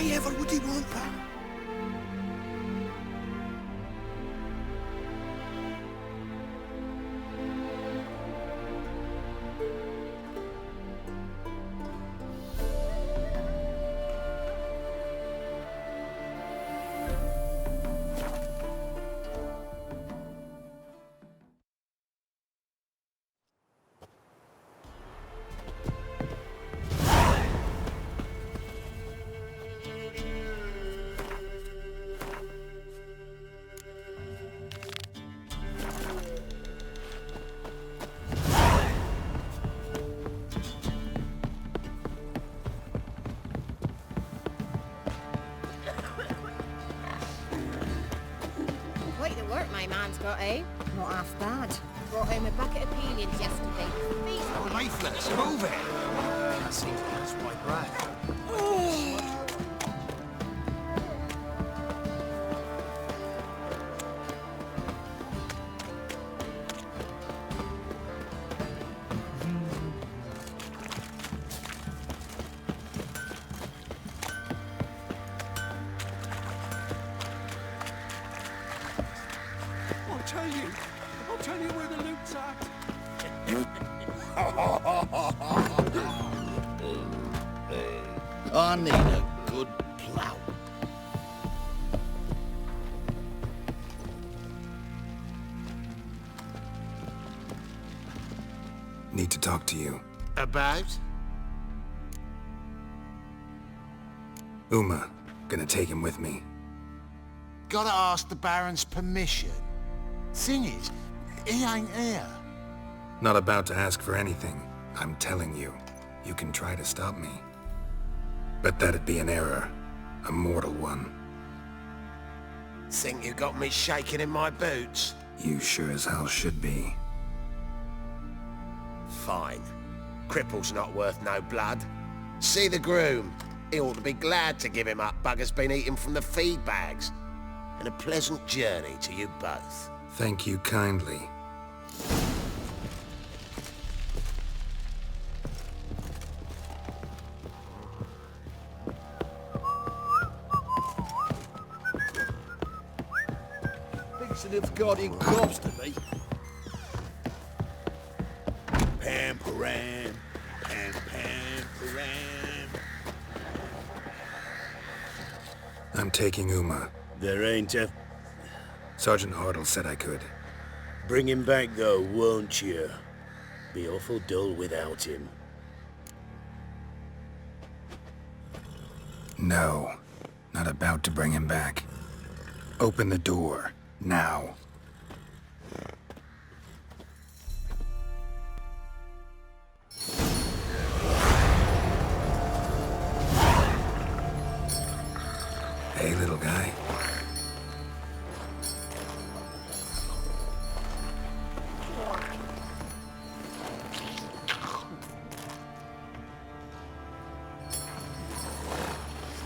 Why ever would he want that? Quite the work my man's got, eh? Not half bad. Brought home a bucket of peelings yesterday. Oh, mate, let's move it. That seems that's white bread. I'll tell you where the loot's at. I need a good plow. Need to talk to you. About? Uma. Gonna take him with me. Gotta ask the Baron's permission. Thing is, he ain't here. Not about to ask for anything. I'm telling you. You can try to stop me. But that'd be an error. A mortal one. Think you got me shaking in my boots? You sure as hell should be. Fine. Cripple's not worth no blood. See the groom. He ought to be glad to give him up. Bugger's been eating from the feed bags. And a pleasant journey to you both. Thank you kindly. Thinks an guardian corpse to me. Pam-param, pam-pam-param. I'm taking Uma. There ain't a... Sergeant Hartle said I could. Bring him back, though, won't you? Be awful dull without him. No. Not about to bring him back. Open the door. Now. Hey, little guy.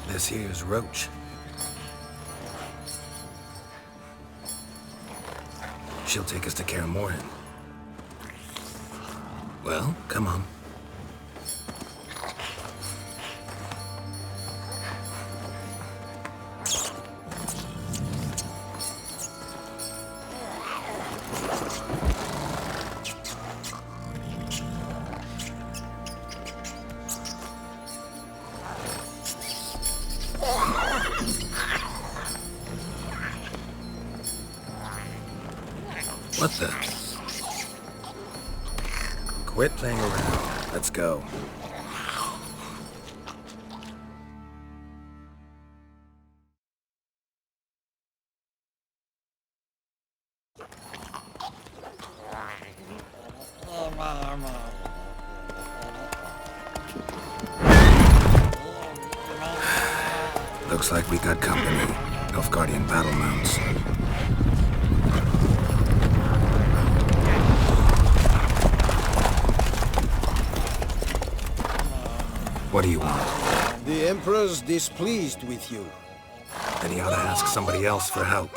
This here's Roach. She'll take us to Kaer Morhen. Well, come on. What the? Quit playing around. Let's go. Looks like we got company. Nilfgaardian battle mounts. What do you want? The Emperor's displeased with you. Then he ought to ask somebody else for help.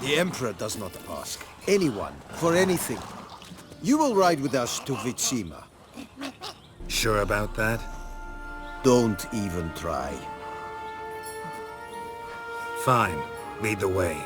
The Emperor does not ask anyone for anything. You will ride with us to Vitsima. Sure about that? Don't even try. Fine. Lead the way.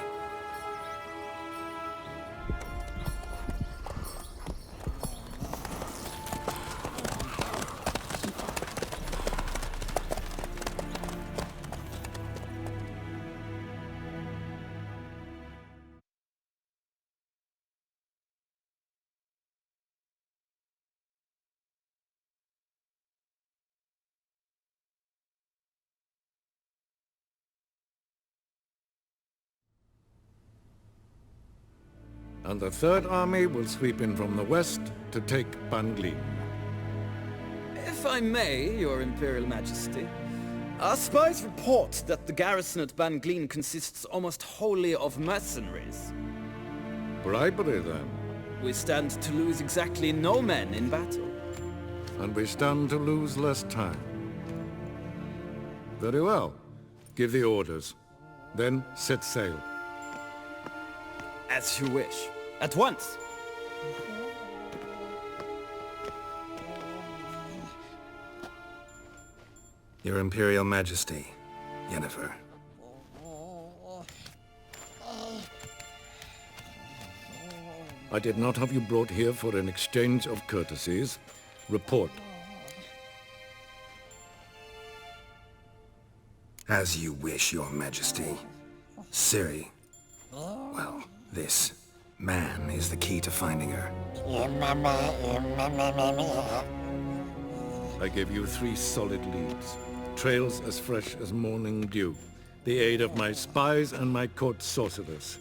And the Third Army will sweep in from the west to take Banglin. If I may, Your Imperial Majesty, our spies report that the garrison at Banglin consists almost wholly of mercenaries. Bribery, then. We stand to lose exactly no men in battle. And we stand to lose less time. Very well. Give the orders. Then set sail. As you wish. At once! Your Imperial Majesty, Yennefer. I did not have you brought here for an exchange of courtesies. Report. As you wish, Your Majesty. Ciri. Well, this man is the key to finding her. I gave you 3 solid leads. Trails as fresh as morning dew. The aid of my spies and my court sorcerers.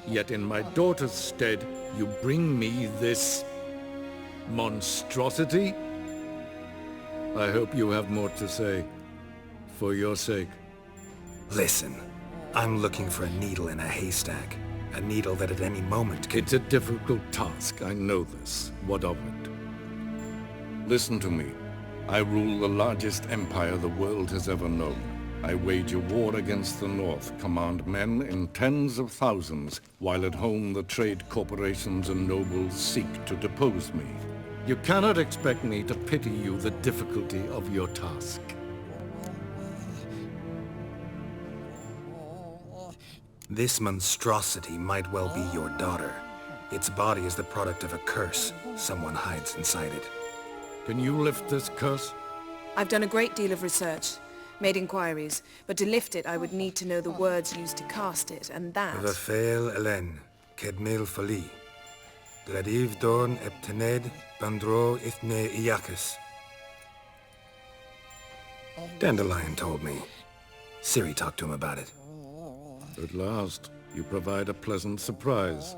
Yet in my daughter's stead, you bring me this monstrosity? I hope you have more to say. For your sake. Listen, I'm looking for a needle in a haystack. A needle that at any moment can... It's a difficult task, I know this. What of it? Listen to me. I rule the largest empire the world has ever known. I wage a war against the North, command men in tens of thousands, while at home the trade corporations and nobles seek to depose me. You cannot expect me to pity you the difficulty of your task. This monstrosity might well be your daughter. Its body is the product of a curse. Someone hides inside it. Can you lift this curse? I've done a great deal of research, made inquiries, but to lift it I would need to know the words used to cast it, and that... Rafael Elen, Kedmil Fali. Gladiv Dorn Eptened Bandro Ithne Iacus. Dandelion told me. Ciri talked to him about it. At last, you provide a pleasant surprise.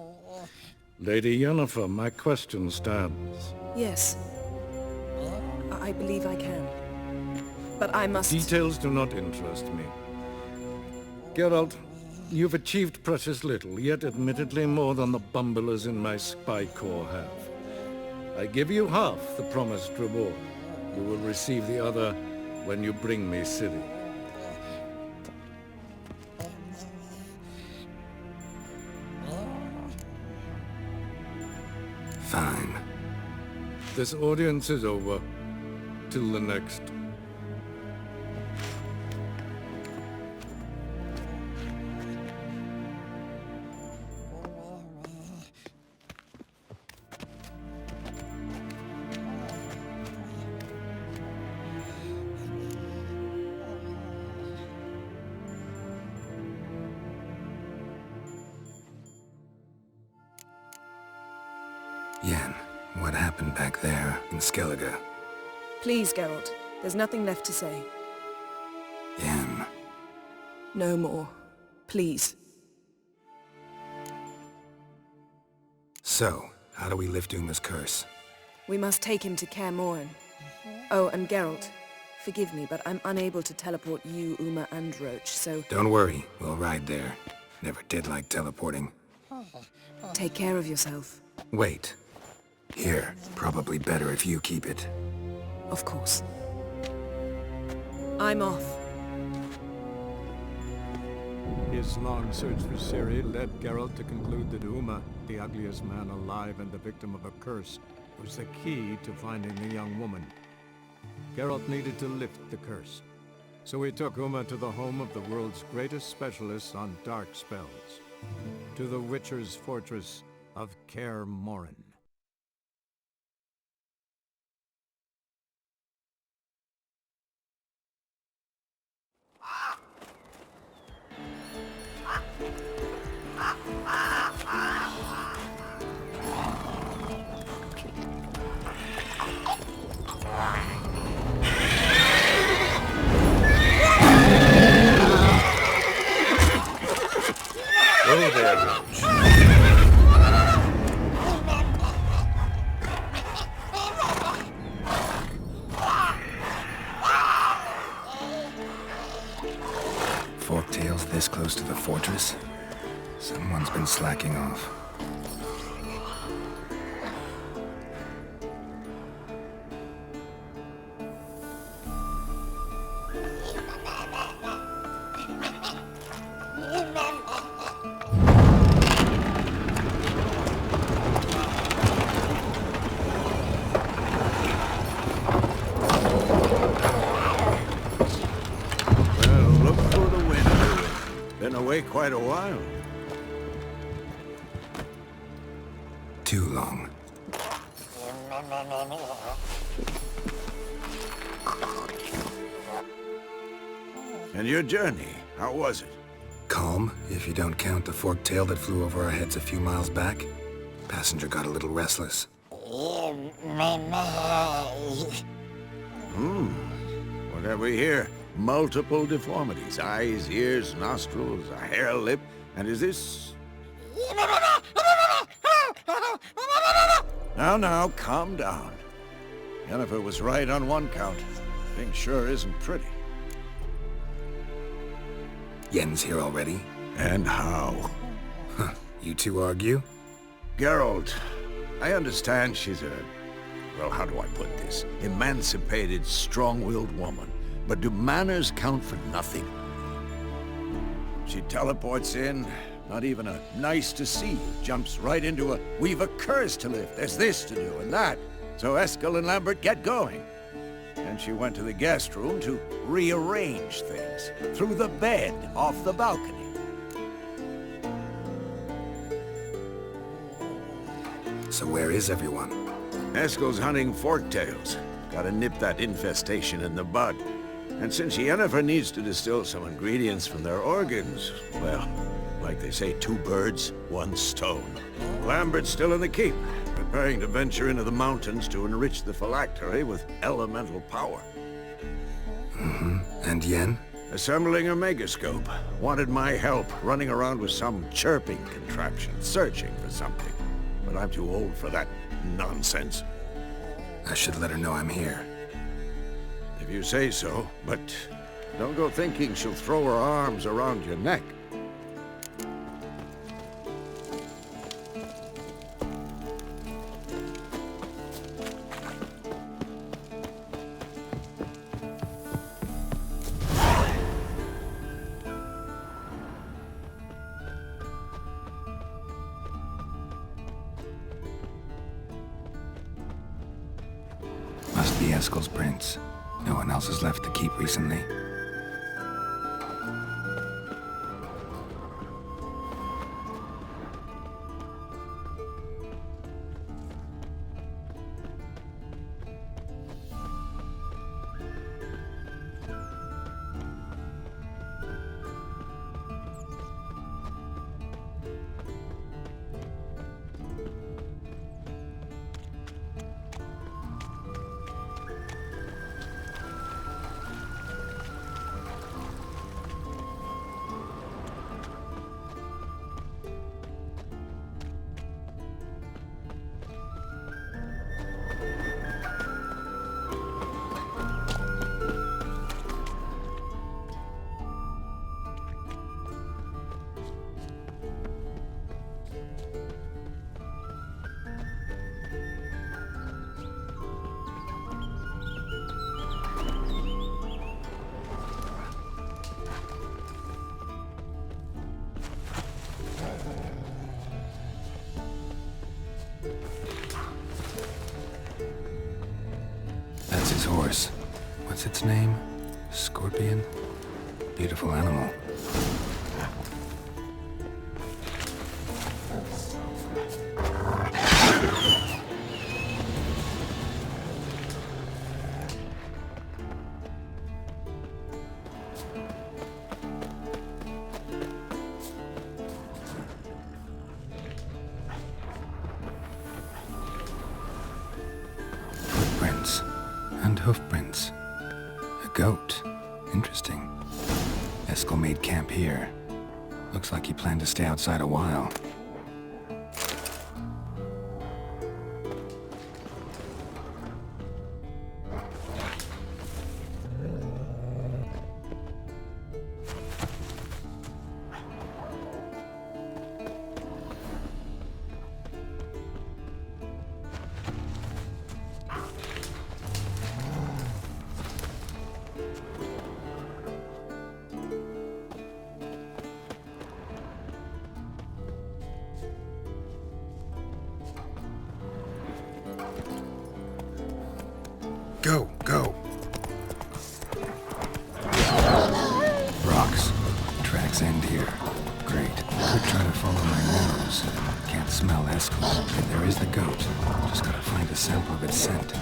Lady Yennefer, my question stands. Yes. I believe I can. But I must... Details do not interest me. Geralt, you've achieved precious little, yet admittedly more than the bumblers in my spy corps have. I give you half the promised reward. You will receive the other when you bring me Ciri. Fine. This audience is over. Till the next. Yen, what happened back there in Skellige? Please, Geralt. There's nothing left to say. Yen. No more. Please. So, how do we lift Uma's curse? We must take him to Kaer Morhen. Oh, and Geralt, forgive me, but I'm unable to teleport you, Uma, and Roach, so... Don't worry, we'll ride there. Never did like teleporting. Take care of yourself. Wait. Here, probably better if you keep it. Of course. I'm off. His long search for Ciri led Geralt to conclude that Uma, the ugliest man alive and the victim of a curse, was the key to finding the young woman. Geralt needed to lift the curse. So we took Uma to the home of the world's greatest specialists on dark spells. To the Witcher's fortress of Kaer Morhen. Oh, there, Roach. Forktails this close to the fortress? Someone's been slacking off. Well, look for the wind, Louis. Been away quite a while. Too long. And your journey, how was it? Calm, if you don't count the forktail that flew over our heads a few miles back. Passenger got a little restless. What have we here? Multiple deformities. Eyes, ears, nostrils, a hair lip. And is this... Now, calm down. Yennefer was right on one count. Thing sure isn't pretty. Yen's here already? And how? Huh. You two argue? Geralt, I understand she's a... well, how do I put this? Emancipated, strong-willed woman. But do manners count for nothing? She teleports in, not even a nice to see you, jumps right into a we've a curse to lift, there's this to do and that. So Eskel and Lambert get going. And she went to the guest room to rearrange things. Through the bed, off the balcony. So where is everyone? Eskel's hunting forktails. Gotta nip that infestation in the bud. And since Yennefer needs to distill some ingredients from their organs, well, like they say, 2 birds, 1 stone. Lambert's still in the keep, preparing to venture into the mountains to enrich the phylactery with elemental power. And Yen? Assembling a megascope. Wanted my help running around with some chirping contraption, searching for something. But I'm too old for that nonsense. I should let her know I'm here. If you say so, but don't go thinking she'll throw her arms around your neck. Must be Eskel's prints. No one else has left the keep recently. That's his horse. What's its name? Scorpion? Beautiful animal. Footprints and hoofprints. A goat. Interesting. Eskel made camp here. Looks like he planned to stay outside a while. Go, go. Rocks. Tracks end here. Great. Could try to follow my nose. Can't smell Eskel. And there is the goat. Just gotta find a sample of its scent.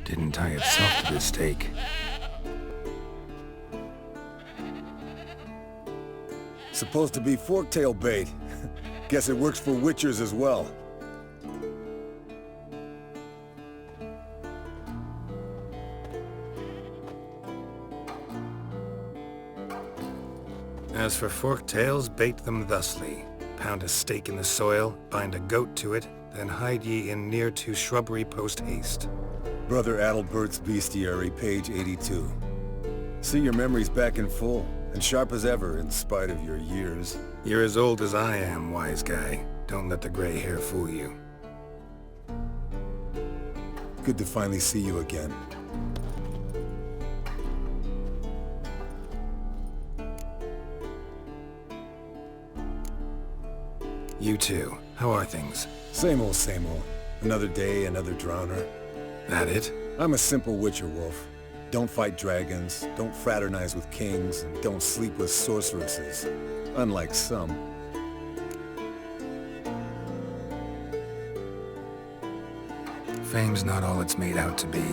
Didn't tie itself to the stake. Supposed to be forktail bait. Guess it works for witchers as well. As for forktails, bait them thusly. Pound a stake in the soil, bind a goat to it, then hide ye in near to shrubbery post haste. Brother Adalbert's Bestiary, page 82. See, your memory's back in full, and sharp as ever in spite of your years. You're as old as I am, wise guy. Don't let the gray hair fool you. Good to finally see you again. You too. How are things? Same old, same old. Another day, another drowner. That it? I'm a simple witcher wolf. Don't fight dragons, don't fraternize with kings, and don't sleep with sorceresses. Unlike some. Fame's not all it's made out to be.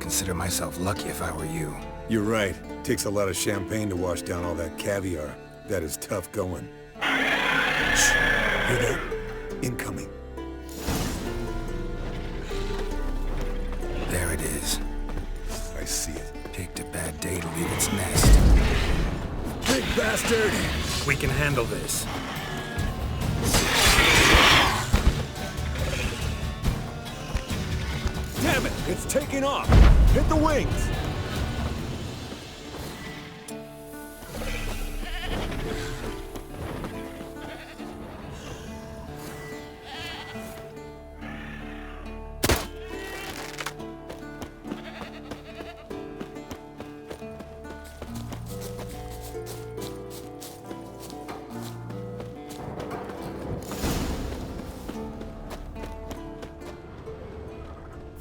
Consider myself lucky if I were you. You're right. Takes a lot of champagne to wash down all that caviar. That is tough going. Shh! Hear that? Incoming. There it is. I see it. Picked a bad day to leave its nest. Big bastard! We can handle this. Damn it! It's taking off! Hit the wings!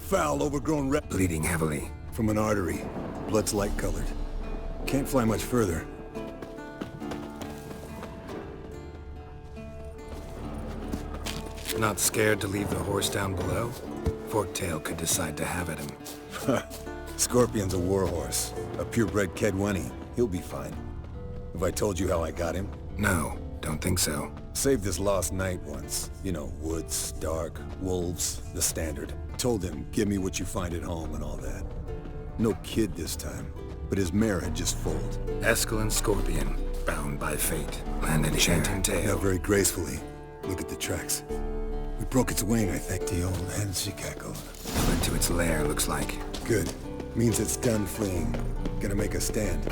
foul, overgrown red Bleeding heavily. from an artery. Blood's light-colored. Can't fly much further. Not scared to leave the horse down below? Forktail could decide to have at him. Scorpion's a warhorse. A purebred Kedwenny. He'll be fine. Have I told you how I got him? No, don't think so. Saved his lost knight once. You know, woods, dark, wolves, the standard. Told him, give me what you find at home and all that. No kid this time, but his mare had just foaled. Eskel and Scorpion, bound by fate, land enchanting Yeah, tale. very gracefully. Look at the tracks. We broke its wing, I think. The old hen she cackled. Fled to its lair, looks like. Good. Means it's done fleeing. Gonna make a stand.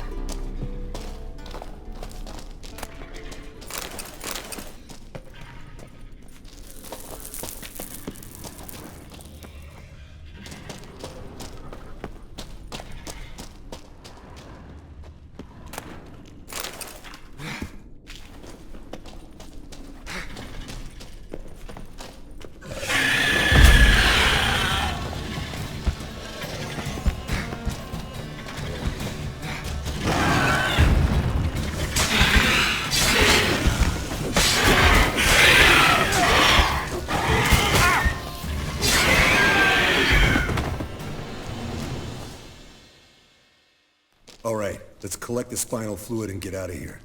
All right, let's collect the spinal fluid and get out of here.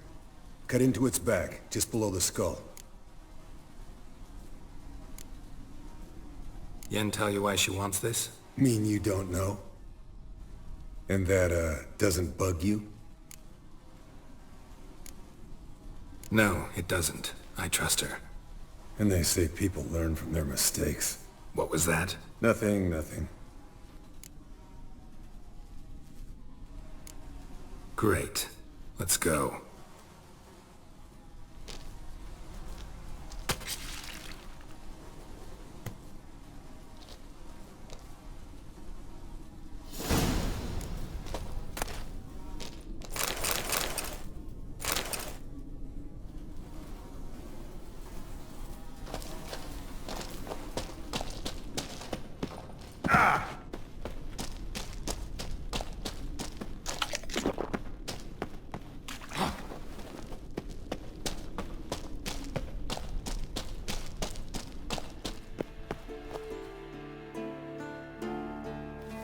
Cut into its back, just below the skull. Yen tell you why she wants this? Mean you don't know? And that, doesn't bug you? No, it doesn't. I trust her. And they say people learn from their mistakes. What was that? Nothing, nothing. Great. Let's go.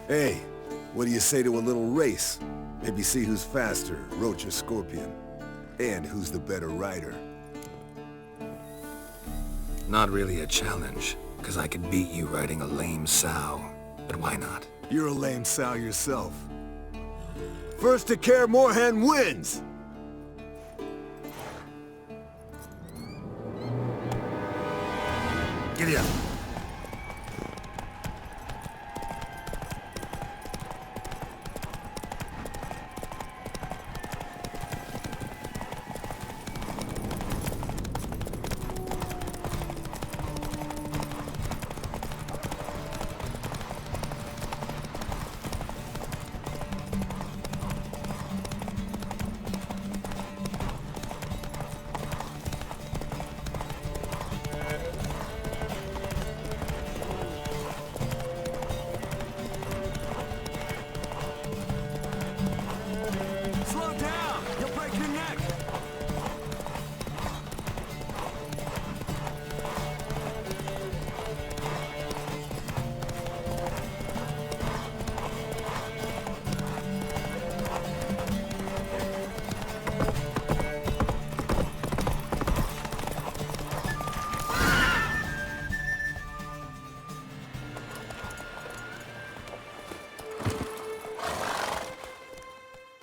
Hey, what do you say to a little race? Maybe see who's faster, Roach or Scorpion. And who's the better rider. Not really a challenge, because I could beat you riding a lame sow. But why not? You're a lame sow yourself. First to Kaer Morhen wins! Giddy up.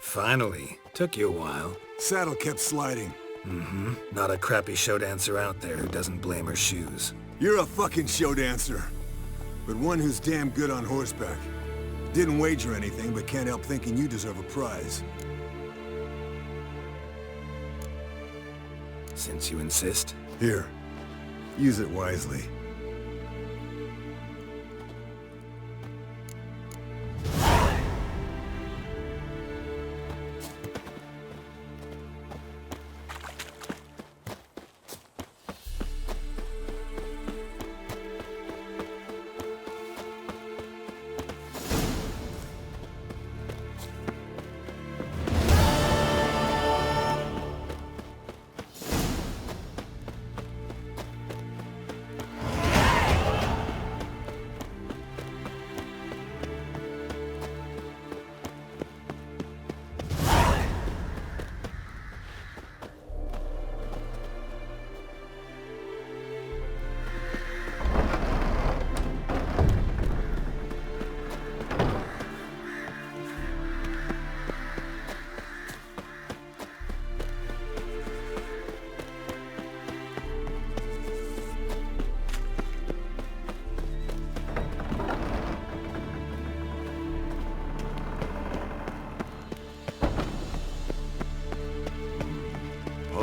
Finally. Took you a while. Saddle kept sliding. Mm-hmm. Not a crappy show dancer out there who doesn't blame her shoes. You're a fucking show dancer. But one who's damn good on horseback. Didn't wager anything, but can't help thinking you deserve a prize. Since you insist. Here. Use it wisely.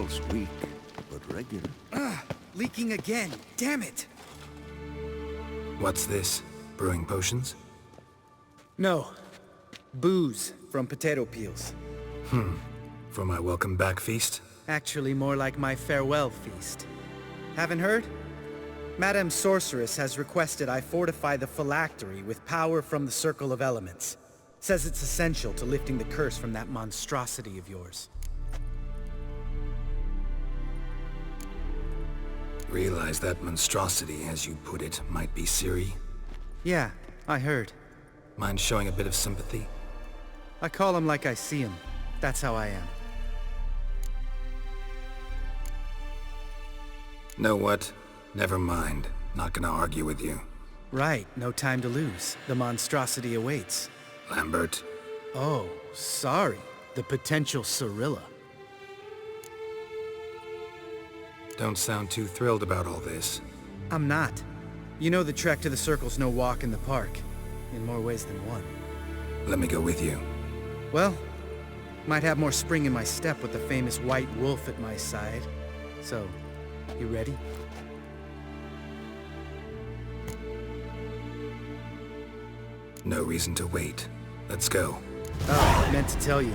pulse weak, but regular. Leaking again. Damn it! What's this? Brewing potions? No. Booze from potato peels. For my welcome back feast? Actually, more like my farewell feast. Haven't heard? Madame Sorceress has requested I fortify the phylactery with power from the Circle of Elements. Says it's essential to lifting the curse from that monstrosity of yours. Realize that monstrosity, as you put it, might be Ciri? Yeah, I heard. Mind showing a bit of sympathy? I call him like I see him. That's how I am. Know what? Never mind. Not gonna argue with you. Right, no time to lose. The monstrosity awaits. Lambert? Oh, sorry. The potential Cirilla. Don't sound too thrilled about all this. I'm not. You know the trek to the Circle's no walk in the park. In more ways than one. Let me go with you. Well, might have more spring in my step with the famous white wolf at my side. So, you ready? No reason to wait. Let's go. Oh, I meant to tell you.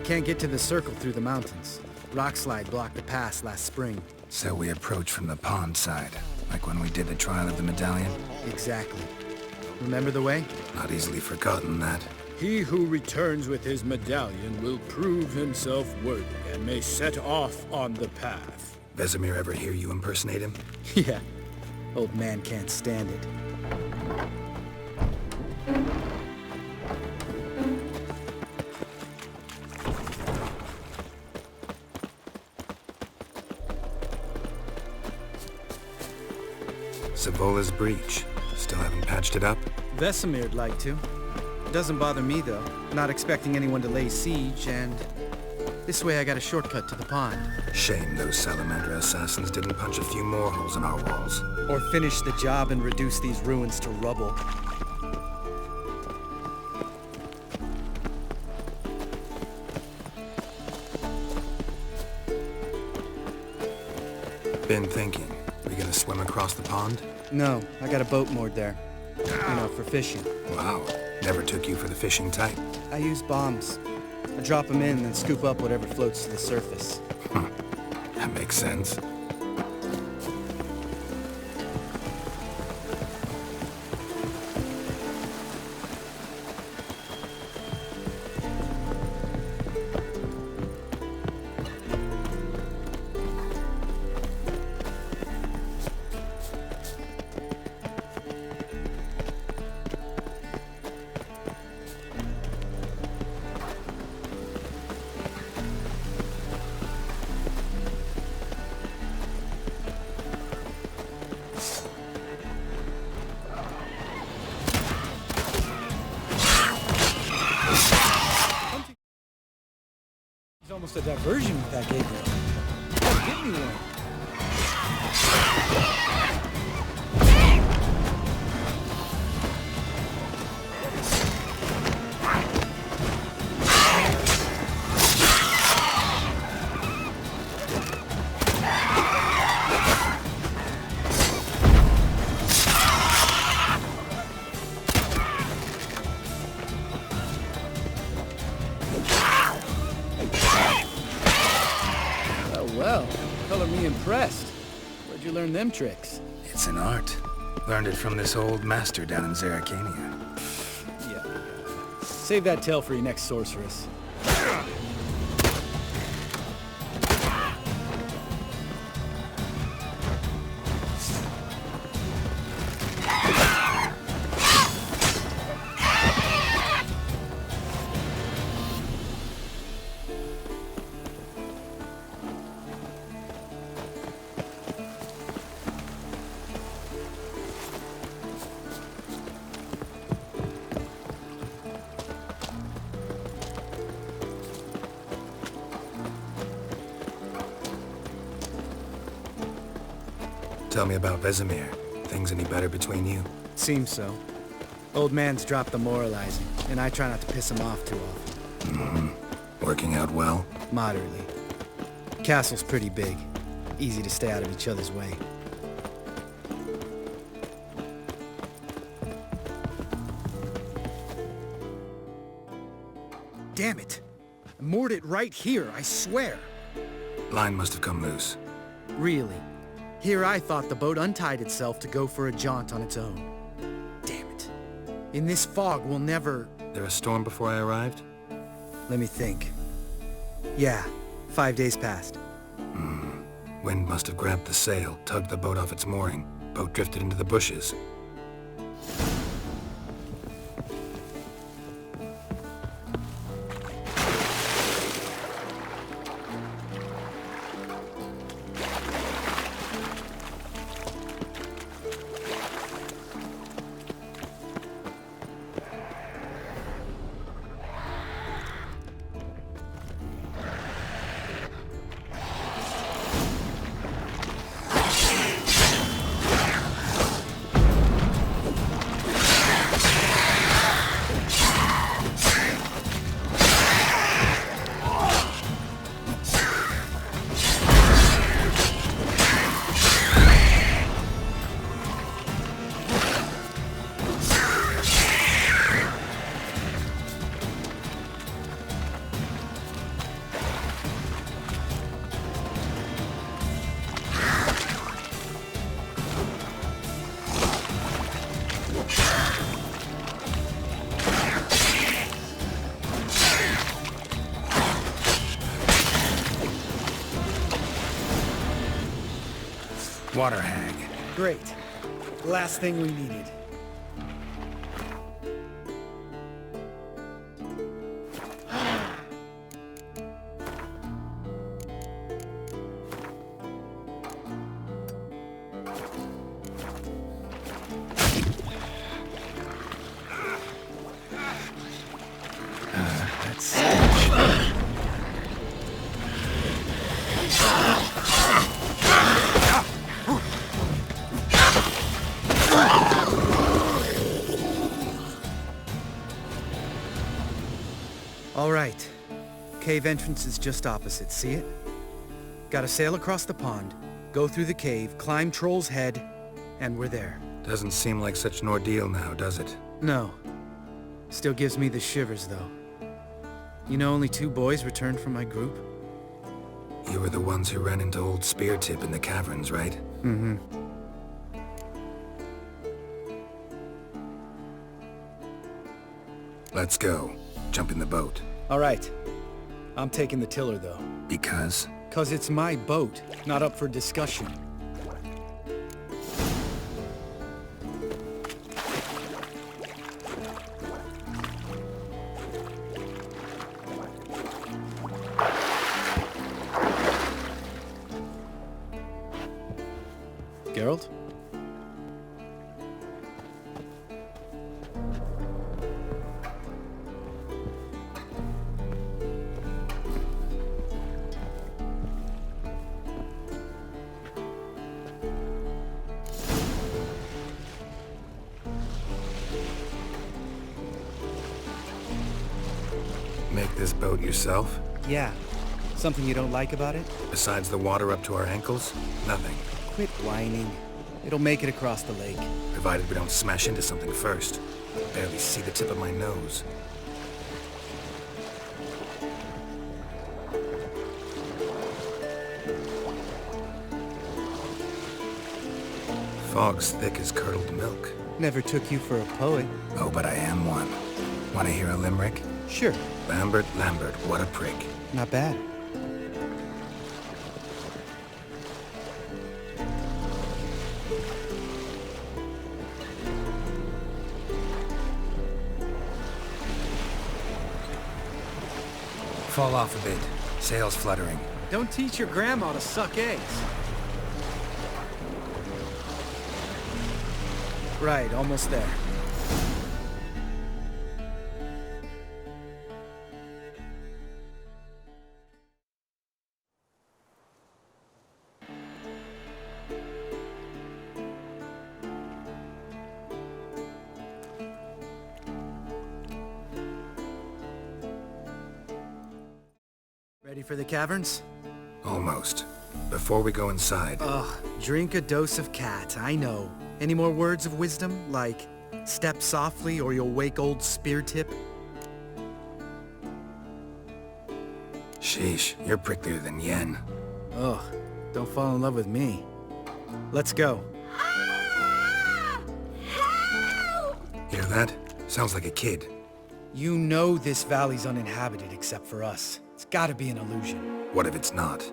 Can't get to the Circle through the mountains. Rockslide blocked the pass last spring. So we approach from the pond side, like when we did the trial of the medallion? Exactly. Remember the way? Not easily forgotten, that. He who returns with his medallion will prove himself worthy and may set off on the path. Vesemir ever hear you impersonate him? Yeah. Old man can't stand it. Savola's breach. Still haven't patched it up? Vesemir'd like to. Doesn't bother me, though. Not expecting anyone to lay siege, and... this way I got a shortcut to the pond. Shame those Salamander assassins didn't punch a few more holes in our walls. Or finish the job and reduce these ruins to rubble. Been thinking. We gonna swim across the pond? No, I got a boat moored there. You know, for fishing. Wow. Never took you for the fishing type. I use bombs. I drop them in and then scoop up whatever floats to the surface. That makes sense. It's almost a diversion with that Gabriel. Oh, give me one. Well, color me impressed. Where'd you learn them tricks? It's an art. Learned it from this old master down in Zerrikania. Yeah. Save that tale for your next sorceress. Tell me about Vesemir. Things any better between you? Seems so. Old man's dropped the moralizing, and I try not to piss him off too often. Working out well? Moderately. Castle's pretty big. Easy to stay out of each other's way. Damn it! I moored it right here, I swear! Line must have come loose. Really? Here I thought the boat untied itself to go for a jaunt on its own. Damn it. In this fog, we'll never... There a storm before I arrived? Let me think. Yeah, 5 days passed. Wind must have grabbed the sail, tugged the boat off its mooring. Boat drifted into the bushes. Water hag. Great. Last thing we needed. All right. Cave entrance is just opposite, see it? Gotta sail across the pond, go through the cave, climb Troll's Head, and we're there. Doesn't seem like such an ordeal now, does it? No. Still gives me the shivers, though. You know only 2 boys returned from my group? You were the ones who ran into old Spear Tip in the caverns, right? Mm-hmm. Let's go. Jump in the boat. All right. I'm taking the tiller, though. Because? 'Cause it's my boat, not up for discussion. Geralt? Make this boat yourself? Yeah. Something you don't like about it? Besides the water up to our ankles? Nothing. Quit whining. It'll make it across the lake. Provided we don't smash into something first. I barely see the tip of my nose. Fog's thick as curdled milk. Never took you for a poet. Oh, but I am one. Want to hear a limerick? Sure. Lambert, Lambert, what a prick. Not bad. Fall off a bit. Sails fluttering. Don't teach your grandma to suck eggs. Right, almost there. Ready for the caverns? Almost. Before we go inside... Ugh, drink a dose of cat, I know. Any more words of wisdom, like, step softly or you'll wake old Spear Tip? Sheesh, you're pricklier than Yen. Ugh, don't fall in love with me. Let's go. Hear that? Sounds like a kid. You know this valley's uninhabited except for us. It's gotta be an illusion. What if it's not?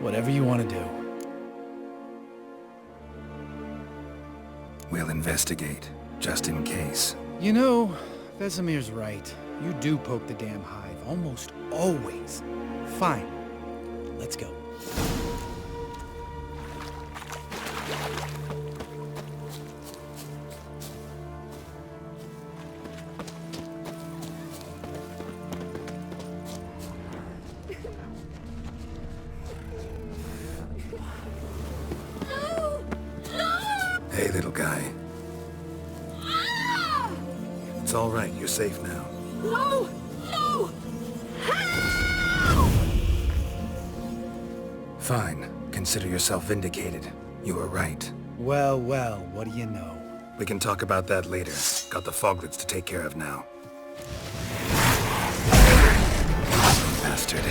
Whatever you want to do. We'll investigate, just in case. You know, Vesemir's right. You do poke the damn hive, almost always. Fine. Let's go. Hey, little guy. It's all right. You're safe now. No! No! Fine. Consider yourself vindicated. You were right. Well, well, what do you know? We can talk about that later. Got the foglets to take care of now. Bastard.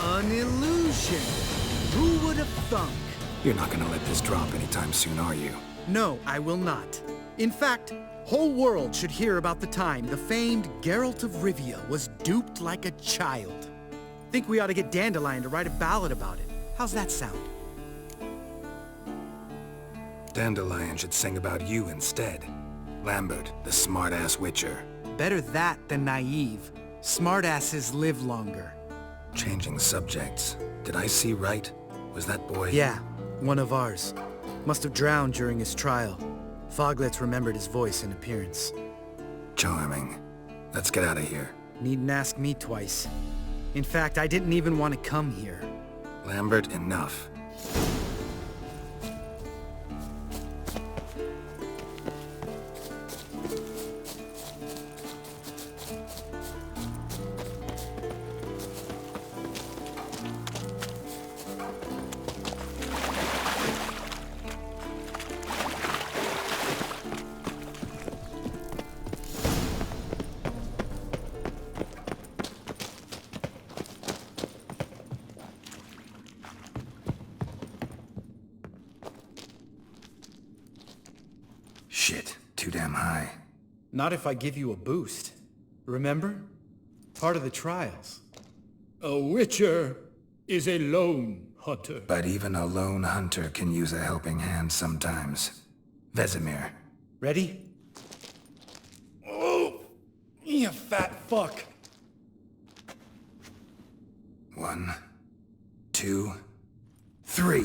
An illusion! Who would have thunk? You're not gonna let this drop anytime soon, are you? No, I will not. In fact, whole world should hear about the time the famed Geralt of Rivia was duped like a child. Think we ought to get Dandelion to write a ballad about it. How's that sound? Dandelion should sing about you instead. Lambert, the smart-ass witcher. Better that than naive. Smartasses live longer. Changing subjects. Did I see right? Was that boy... Yeah, one of ours. Must have drowned during his trial. Foglets remembered his voice and appearance. Charming. Let's get out of here. Needn't ask me twice. In fact, I didn't even want to come here. Lambert, enough. Shit, too damn high. Not if I give you a boost. Remember? Part of the trials. A witcher is a lone hunter. But even a lone hunter can use a helping hand sometimes. Vesemir. Ready? Oh! You fat fuck! 1, 2, 3.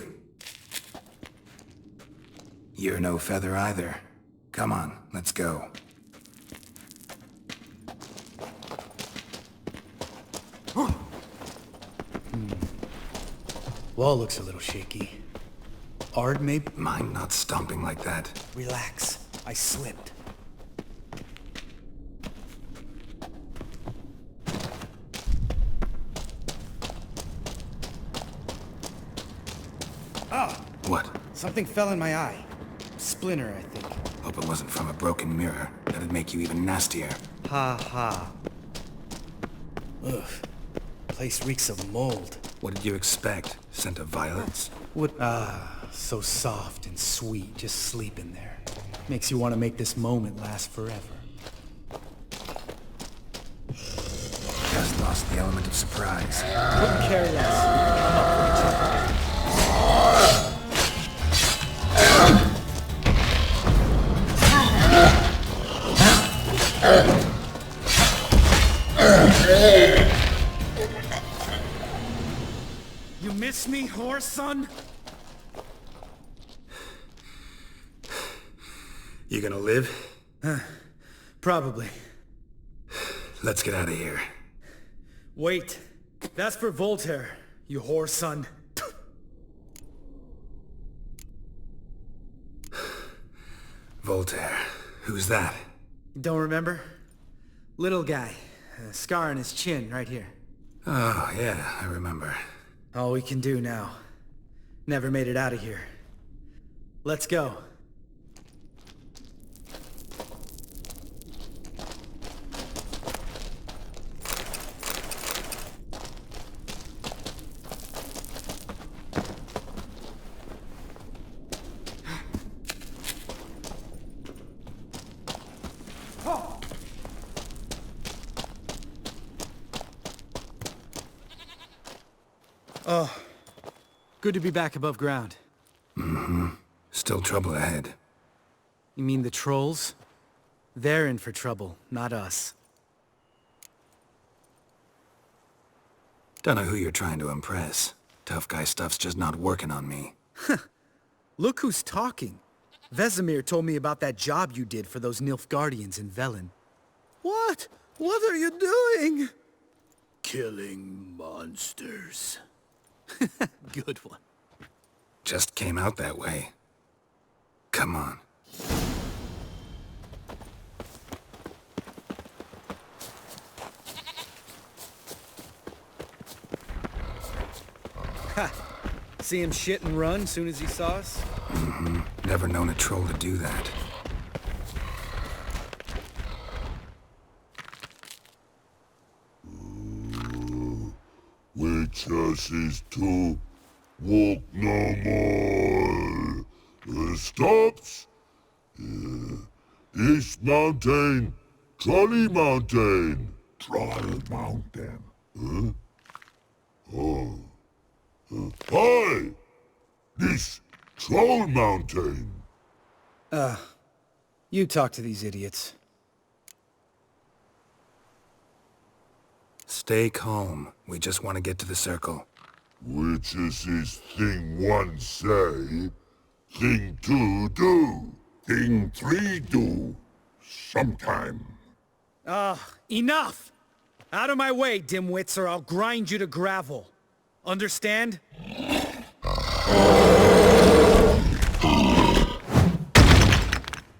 You're no feather either. Come on, let's go. Wall looks a little shaky. Ard, maybe? Mind not stomping like that. Relax. I slipped. Ah! What? Something fell in my eye. Splinter, I think. Hope it wasn't from a broken mirror. That'd make you even nastier. Ha ha. Ugh. Place reeks of mold. What did you expect? Scent of violets? What? So soft and sweet, just sleeping there. Makes you want to make this moment last forever. Lost the element of surprise. Couldn't care less. I'm up for it. You miss me, whore son? You gonna live? Probably. Let's get out of here. Wait. That's for Voltaire, you whore son. Voltaire. Who's that? Don't remember? Little guy. A scar on his chin, right here. Oh, yeah, I remember. All we can do now. Never made it out of here. Let's go. Oh, good to be back above ground. Mm-hmm. Still trouble ahead. You mean the trolls? They're in for trouble, not us. Don't know who you're trying to impress. Tough guy stuff's just not working on me. Look who's talking. Vesemir told me about that job you did for those Nilfgaardians in Velen. What? What are you doing? Killing monsters. Good one. Just came out that way. Come on. Ha! See him shit and run soon as he saw us? Mm-hmm. Never known a troll to do that. Witches is to walk no more. Stops. East Mountain, Trolley Mountain. Troll Mountain. Huh? Oh. Hi! This Troll Mountain. You talk to these idiots. Stay calm. We just want to get to the circle. Witches is thing one say, thing two do, thing three do, sometime. Enough! Out of my way, dimwits, or I'll grind you to gravel. Understand?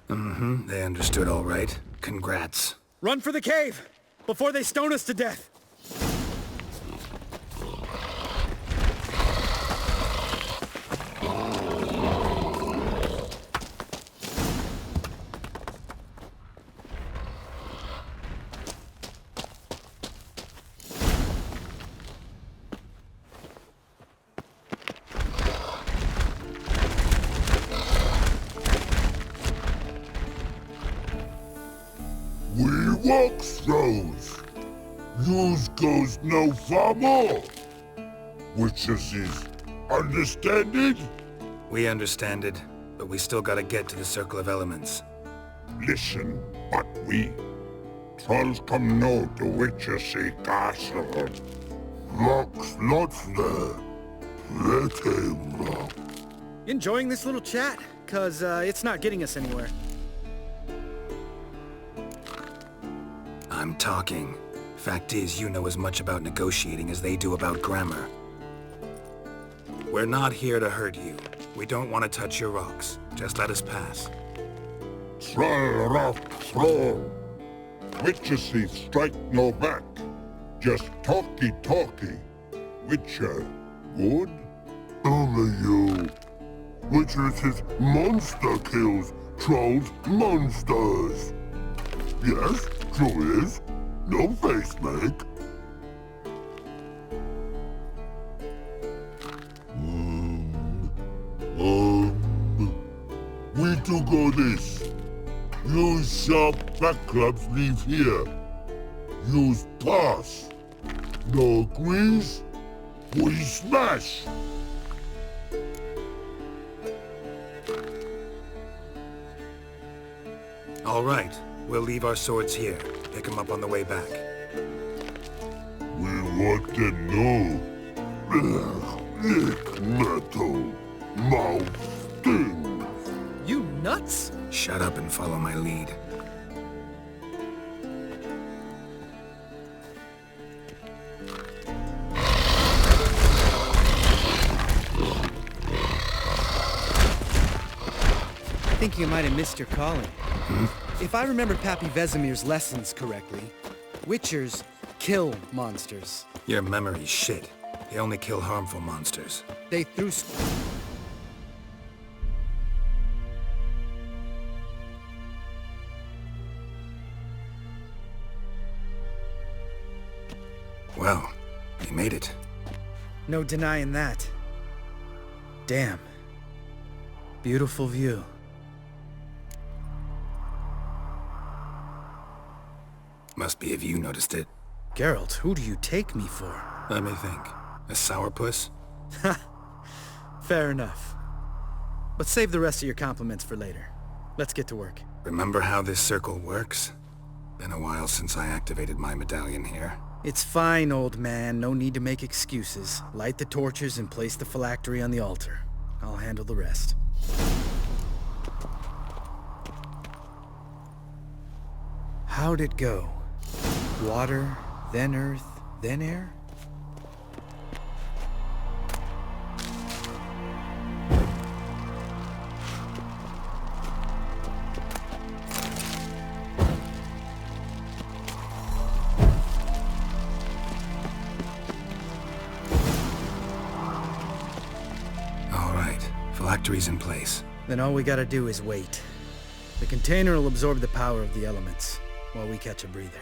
Mm-hmm. They understood all right. Congrats. Run for the cave! Before they stone us to death! We walk throws. Yous goes no far more. Witches is understand it? We understand it, but we still gotta get to the Circle of Elements. Listen, but we trolls come know the witches castle. Rocks lots there. Pretty rock. Enjoying this little chat? 'Cause it's not getting us anywhere. I'm talking. Fact is, you know as much about negotiating as they do about grammar. We're not here to hurt you. We don't want to touch your rocks. Just let us pass. Troll rock throw. Witches strike no back. Just talky. Witcher, good? Only you. Witches is monster kills. Trolls monsters. Yes, true is. No face make. We to go this. Use sharp back clubs leave here. Use pass. No agrees? We smash! All right, we'll leave our swords here. Pick them up on the way back. We want to know. Nick metal. Mouth sting. You nuts? Shut up and follow my lead. I think you might have missed your calling. If I remember Pappy Vesemir's lessons correctly, Witchers kill monsters. Your memory's shit. They only kill harmful monsters. They threw... Well, you made it. No denying that. Damn. Beautiful view. Must be if you noticed it. Geralt, who do you take me for? Let me think. A sourpuss? Fair enough. But save the rest of your compliments for later. Let's get to work. Remember how this circle works? Been a while since I activated my medallion here. It's fine, old man. No need to make excuses. Light the torches and place the phylactery on the altar. I'll handle the rest. How'd it go? Water, then earth, then air? All right, phylactery's in place. Then all we gotta do is wait. The container will absorb the power of the elements, while we catch a breather.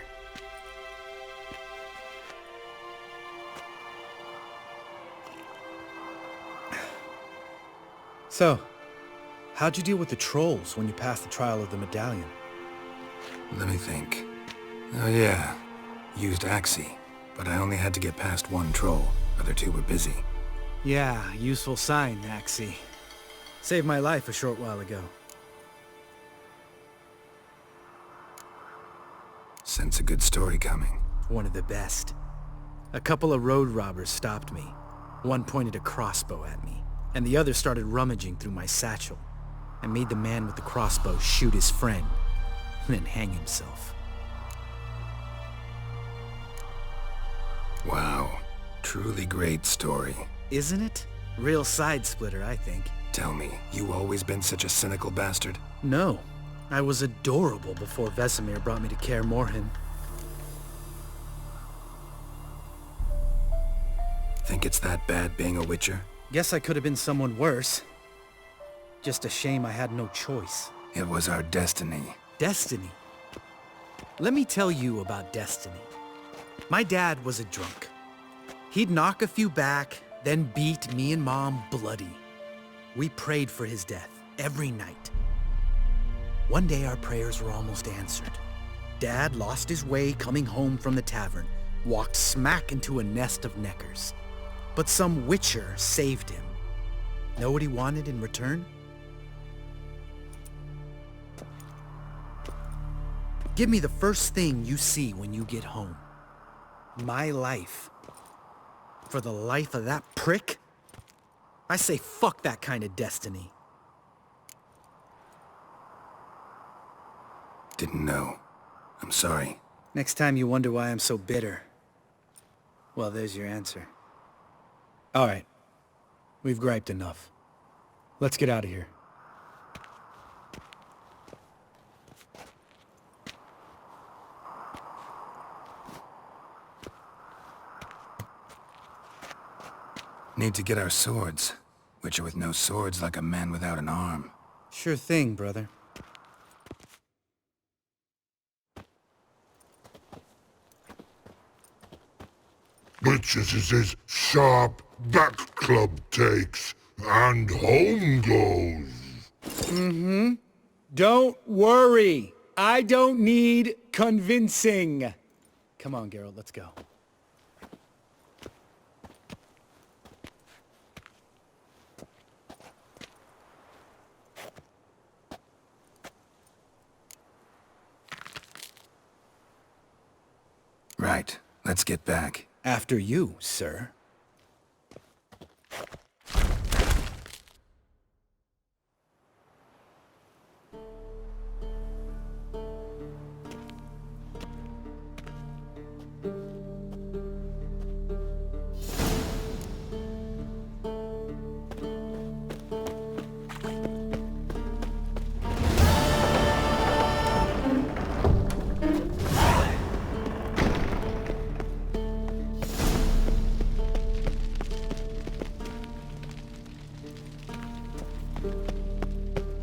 So, how'd you deal with the trolls when you passed the trial of the medallion? Let me think. Oh yeah, used Axii, but I only had to get past one troll. Other two were busy. Yeah, useful sign, Axii. Saved my life a short while ago. Sense a good story coming. One of the best. A couple of road robbers stopped me. One pointed a crossbow at me, and the other started rummaging through my satchel. I made the man with the crossbow shoot his friend, then hang himself. Wow, truly great story. Isn't it? Real side-splitter, I think. Tell me, you always been such a cynical bastard? No. I was adorable before Vesemir brought me to Kaer Morhen. Think it's that bad being a Witcher? Guess I could have been someone worse. Just a shame I had no choice. It was our destiny. Destiny? Let me tell you about destiny. My dad was a drunk. He'd knock a few back, then beat me and Mom bloody. We prayed for his death every night. One day our prayers were almost answered. Dad lost his way coming home from the tavern, walked smack into a nest of neckers. But some Witcher saved him. Know what he wanted in return? Give me the first thing you see when you get home. My life. For the life of that prick? I say fuck that kind of destiny. Didn't know. I'm sorry. Next time you wonder why I'm so bitter, well, there's your answer. All right. We've griped enough. Let's get out of here. Need to get our swords. Witcher with no swords like a man without an arm. Sure thing, brother. Witches is sharp back club takes, and home goes. Don't worry. I don't need convincing. Come on, Geralt, let's go. Let's get back. After you, sir.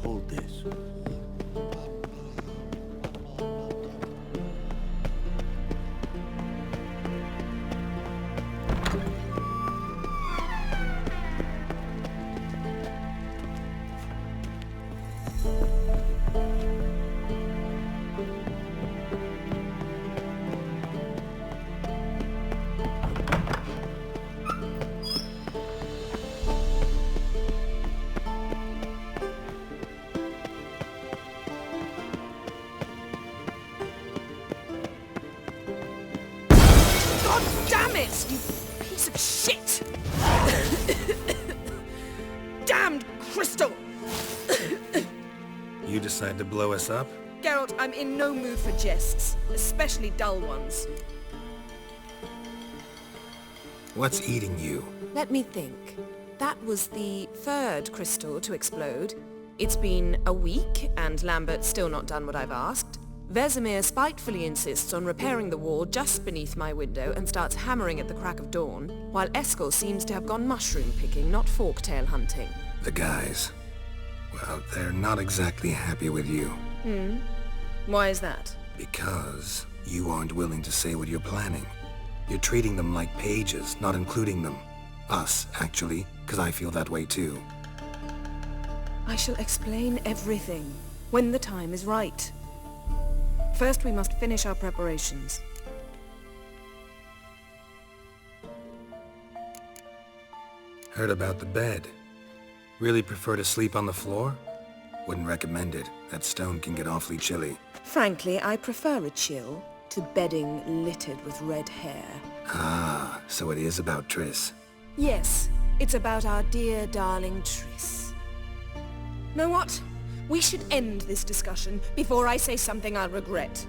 Hold this. God damn it, you piece of shit! Damned crystal! You decide to blow us up? Geralt, I'm in no mood for jests, especially dull ones. What's eating you? Let me think. That was the third crystal to explode. It's been a week, and Lambert's still not done what I've asked. Vesemir spitefully insists on repairing the wall just beneath my window and starts hammering at the crack of dawn, while Eskel seems to have gone mushroom picking, not forktail hunting. The guys. Well, they're not exactly happy with you. Why is that? Because you aren't willing to say what you're planning. You're treating them like pages, not including them. Us, actually, because I feel that way too. I shall explain everything, when the time is right. First, we must finish our preparations. Heard about the bed. Really prefer to sleep on the floor? Wouldn't recommend it. That stone can get awfully chilly. Frankly, I prefer a chill to bedding littered with red hair. Ah, so it is about Triss. Yes, it's about our dear darling Triss. Know what? We should end this discussion before I say something I'll regret.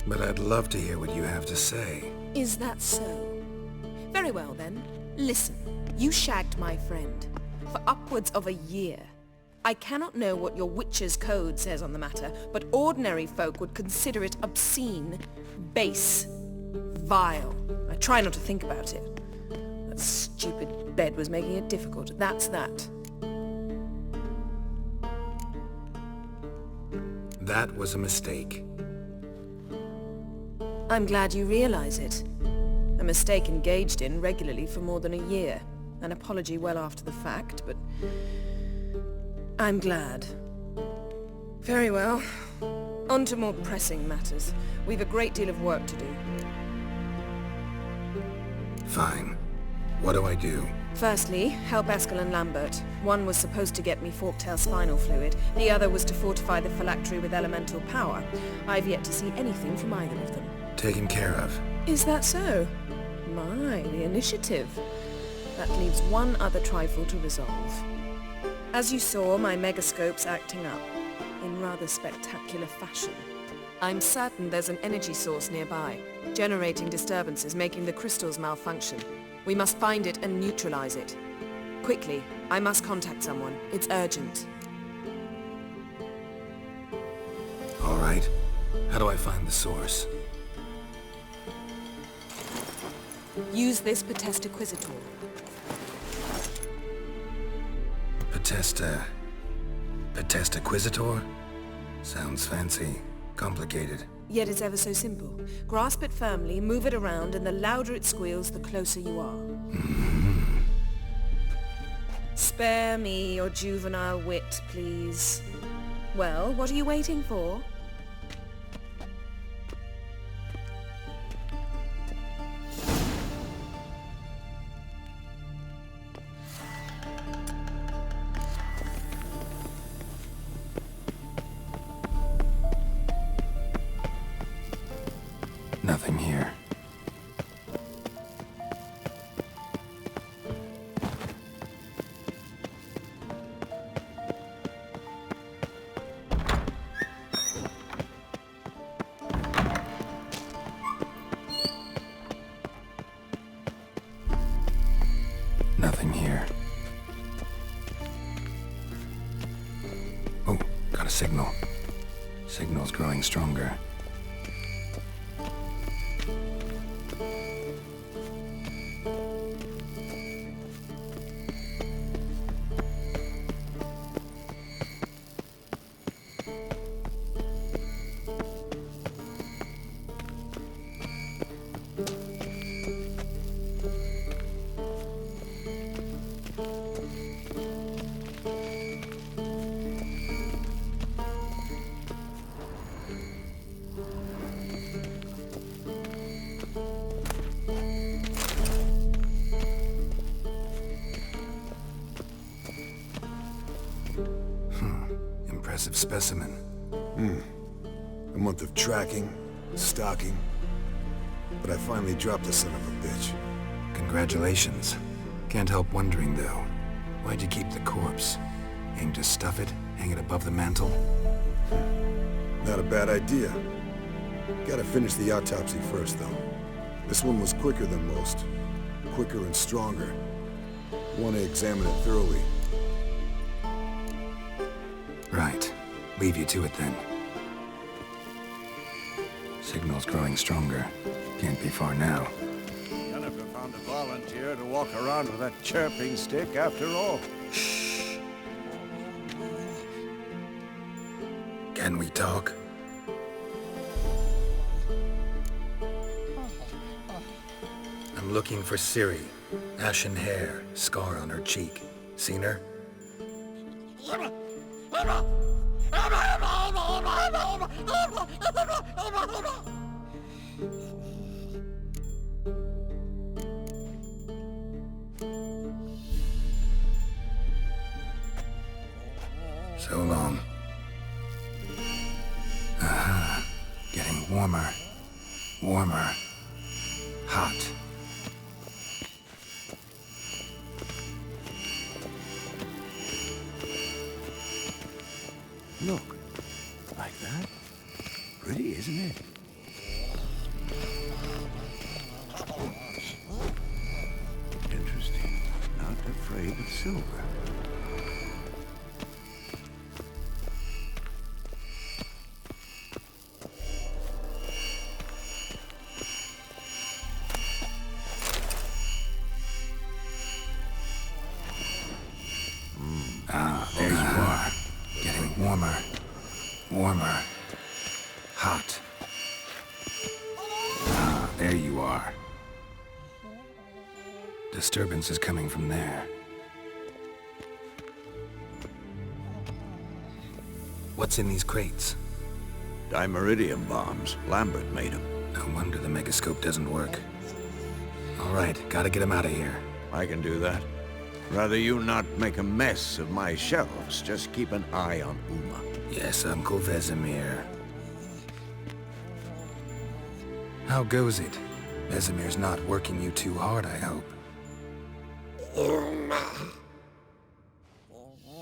But I'd love to hear what you have to say. Is that so? Very well then. Listen, you shagged my friend for upwards of a year. I cannot know what your witch's code says on the matter, but ordinary folk would consider it obscene, base, vile. I try not to think about it. That stupid bed was making it difficult. That's that. That was a mistake. I'm glad you realize it. A mistake engaged in regularly for more than a year. An apology well after the fact, but I'm glad. Very well. On to more pressing matters. We've a great deal of work to do. Fine. What do I do? Firstly, help Eskel and Lambert. One was supposed to get me forktail spinal fluid. The other was to fortify the phylactery with elemental power. I've yet to see anything from either of them. Taken care of. Is that so? My, the initiative. That leaves one other trifle to resolve. As you saw, my megascope's acting up, in rather spectacular fashion. I'm certain there's an energy source nearby, generating disturbances, making the crystals malfunction. We must find it and neutralize it. Quickly, I must contact someone. It's urgent. All right. How do I find the source? Use this Potestaquisitor. Potestaquisitor? Sounds fancy. Complicated. Yet it's ever so simple. Grasp it firmly, move it around, and the louder it squeals, the closer you are. Spare me your juvenile wit, please. Well, what are you waiting for? Nothing here. Nothing here. Oh, got a signal. Signal's growing stronger. Impressive specimen. A month of tracking, stalking, but I finally dropped the son of a bitch. Congratulations. Can't help wondering, though. Why'd you keep the corpse? Aim to stuff it? Hang it above the mantle? Not a bad idea. Gotta finish the autopsy first, though. This one was quicker than most. Quicker and stronger. Want to examine it thoroughly. Right. Leave you to it, then. Signal's growing stronger. Can't be far now. Jennifer found a volunteer to walk around with that chirping stick after all. Shh. Can we talk? I'm looking for Ciri. Ashen hair, scar on her cheek. Seen her? So long. Aha. Getting warmer. Warmer. Hot. Look. Like that? Pretty, isn't it? Interesting. Not afraid of silver. There you are. Getting warmer. Warmer. Hot. There you are. Disturbance is coming from there. What's in these crates? Dimeridium bombs. Lambert made them. No wonder the megascope doesn't work. All right, gotta get him out of here. I can do that. Rather you not make a mess of my shelves. Just keep an eye on Uma. Yes, Uncle Vesemir. How goes it? Vesemir's not working you too hard, I hope.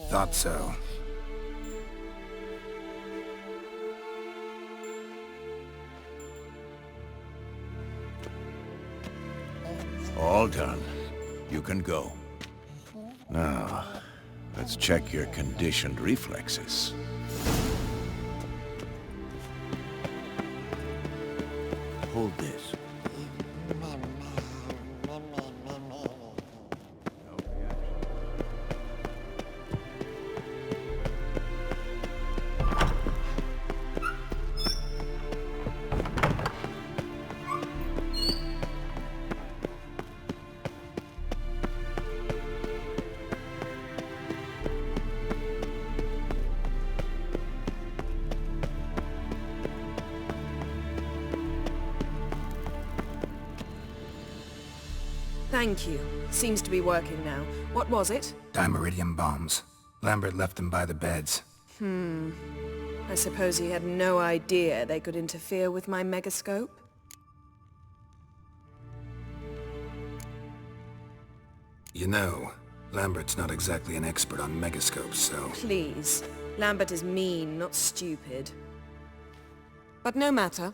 Thought so. All done. You can go. Now, let's check your conditioned reflexes. Hold this. Thank you. Seems to be working now. What was it? Dimeridium bombs. Lambert left them by the beds. I suppose he had no idea they could interfere with my megascope? You know, Lambert's not exactly an expert on megascopes, so... Please. Lambert is mean, not stupid. But no matter.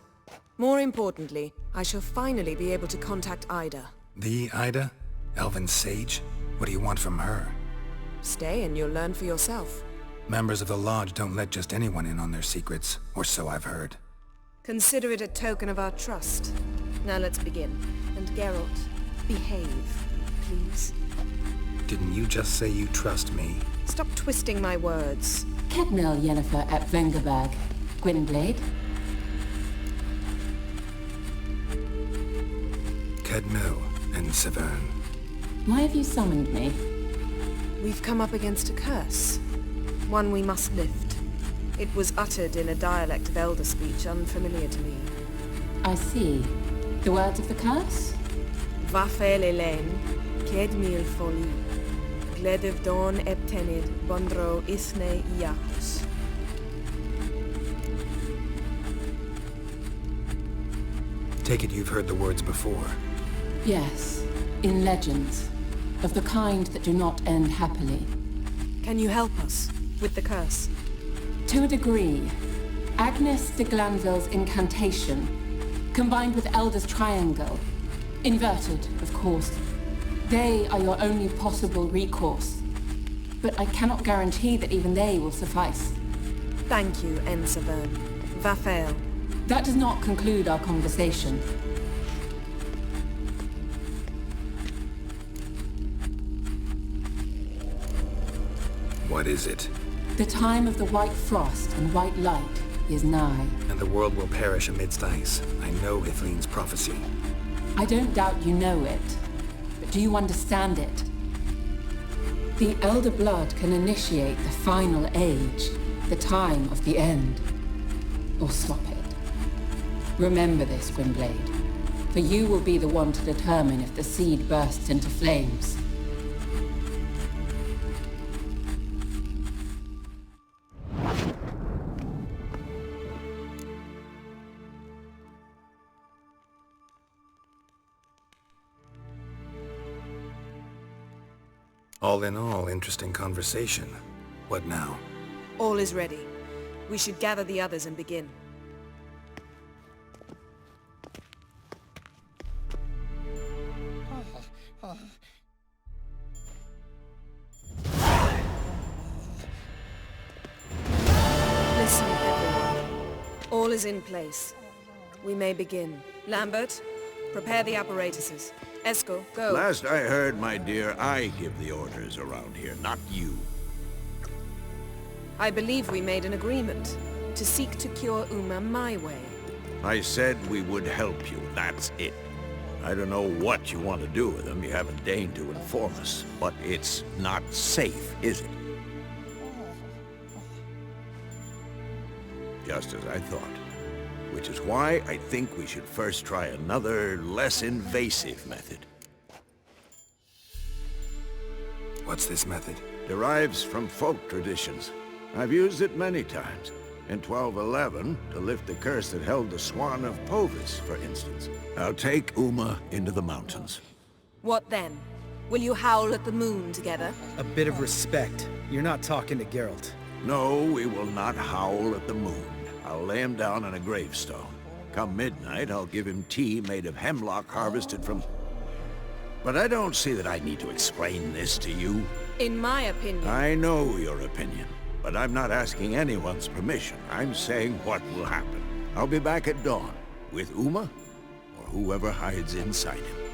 More importantly, I shall finally be able to contact Ida. The Ida? Elven sage? What do you want from her? Stay and you'll learn for yourself. Members of the Lodge don't let just anyone in on their secrets, or so I've heard. Consider it a token of our trust. Now let's begin. And Geralt, behave, please. Didn't you just say you trust me? Stop twisting my words. Kedmil Yennefer at Vengerberg. Gwynblade? Kedmil and Severn. Why have you summoned me? We've come up against a curse. One we must lift. It was uttered in a dialect of Elder speech unfamiliar to me. I see. The words of the curse? Vafel Elen, Kedmil Foli, Gledev Don Eptenid, Bondro Isne Iachus. Take it you've heard the words before. Yes, in legends. Of the kind that do not end happily. Can you help us with the curse? To a degree. Agnes de Glanville's incantation, combined with Elder's triangle, inverted, of course. They are your only possible recourse. But I cannot guarantee that even they will suffice. Thank you, Severn. Vafel. That does not conclude our conversation. What is it? The time of the white frost and white light is nigh. And the world will perish amidst ice. I know Ithleen's prophecy. I don't doubt you know it. But do you understand it? The Elder Blood can initiate the final age, the time of the end. Or stop it. Remember this, Gwynblade. For you will be the one to determine if the seed bursts into flames. All in all, interesting conversation. What now? All is ready. We should gather the others and begin. Listen, everyone. All is in place. We may begin. Lambert, prepare the apparatuses. Esco, go. Last I heard, my dear, I give the orders around here, not you. I believe we made an agreement to seek to cure Uma my way. I said we would help you, that's it. I don't know what you want to do with them, you haven't deigned to inform us, but it's not safe, is it? Just as I thought. Which is why I think we should first try another, less invasive method. What's this method? Derives from folk traditions. I've used it many times. In 1211, to lift the curse that held the Swan of Povis, for instance. I'll take Uma into the mountains. What then? Will you howl at the moon together? A bit of respect. You're not talking to Geralt. No, we will not howl at the moon. I'll lay him down on a gravestone. Come midnight, I'll give him tea made of hemlock harvested from... But I don't see that I need to explain this to you. In my opinion... I know your opinion, but I'm not asking anyone's permission. I'm saying what will happen. I'll be back at dawn, with Uma, or whoever hides inside him.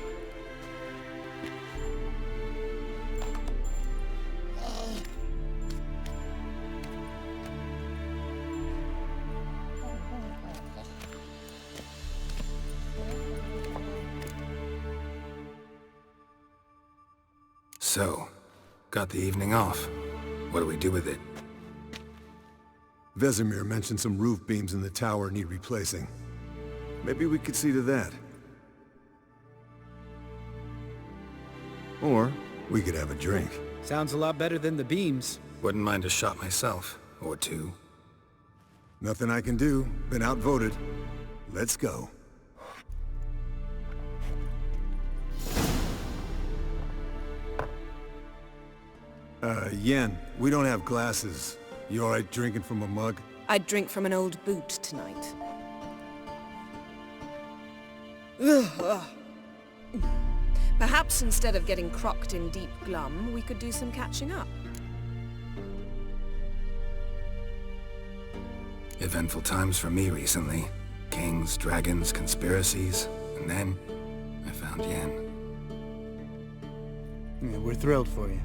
So, got the evening off. What do we do with it? Vesemir mentioned some roof beams in the tower need replacing. Maybe we could see to that. Or we could have a drink. Sounds a lot better than the beams. Wouldn't mind a shot myself, or two. Nothing I can do. Been outvoted. Let's go. Yen, we don't have glasses. You alright drinking from a mug? I'd drink from an old boot tonight. Perhaps instead of getting crocked in deep glum, we could do some catching up. Eventful times for me recently. Kings, dragons, conspiracies, and then I found Yen. Yeah, we're thrilled for you.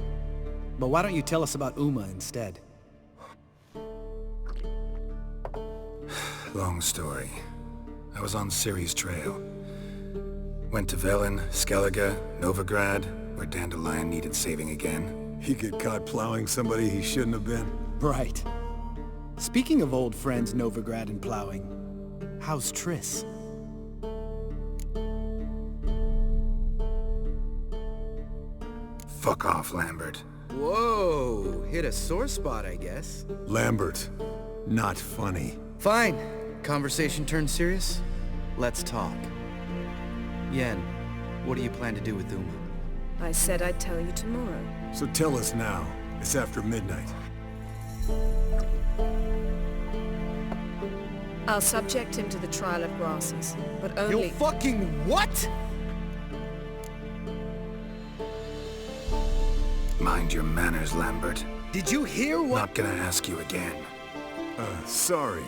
But why don't you tell us about Uma instead? Long story. I was on Ciri's trail. Went to Velen, Skellige, Novigrad, where Dandelion needed saving again. He get caught plowing somebody he shouldn't have been. Right. Speaking of old friends Novigrad and plowing, how's Triss? Fuck off, Lambert. Whoa, hit a sore spot, I guess. Lambert, not funny. Fine. Conversation turned serious? Let's talk. Yen, what do you plan to do with Uma? I said I'd tell you tomorrow. So tell us now. It's after midnight. I'll subject him to the trial of grasses, but only— You fucking what? Mind your manners, Lambert. Did you hear what— Not gonna ask you again. Sorry.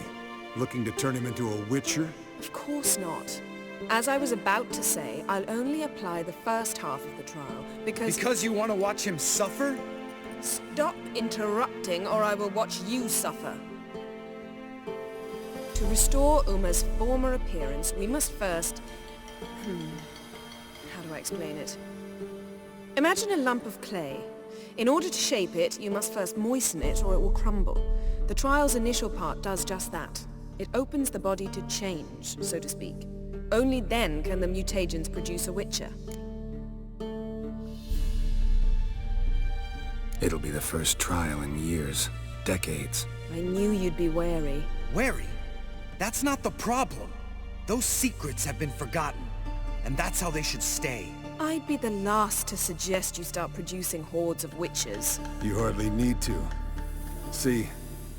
Looking to turn him into a witcher? Of course not. As I was about to say, I'll only apply the first half of the trial, because— Because you want to watch him suffer? Stop interrupting, or I will watch you suffer. To restore Uma's former appearance, we must first— How do I explain it? Imagine a lump of clay. In order to shape it, you must first moisten it, or it will crumble. The trial's initial part does just that. It opens the body to change, so to speak. Only then can the mutagens produce a witcher. It'll be the first trial in years, decades. I knew you'd be wary. Wary? That's not the problem. Those secrets have been forgotten, and that's how they should stay. I'd be the last to suggest you start producing hordes of witches. You hardly need to. See,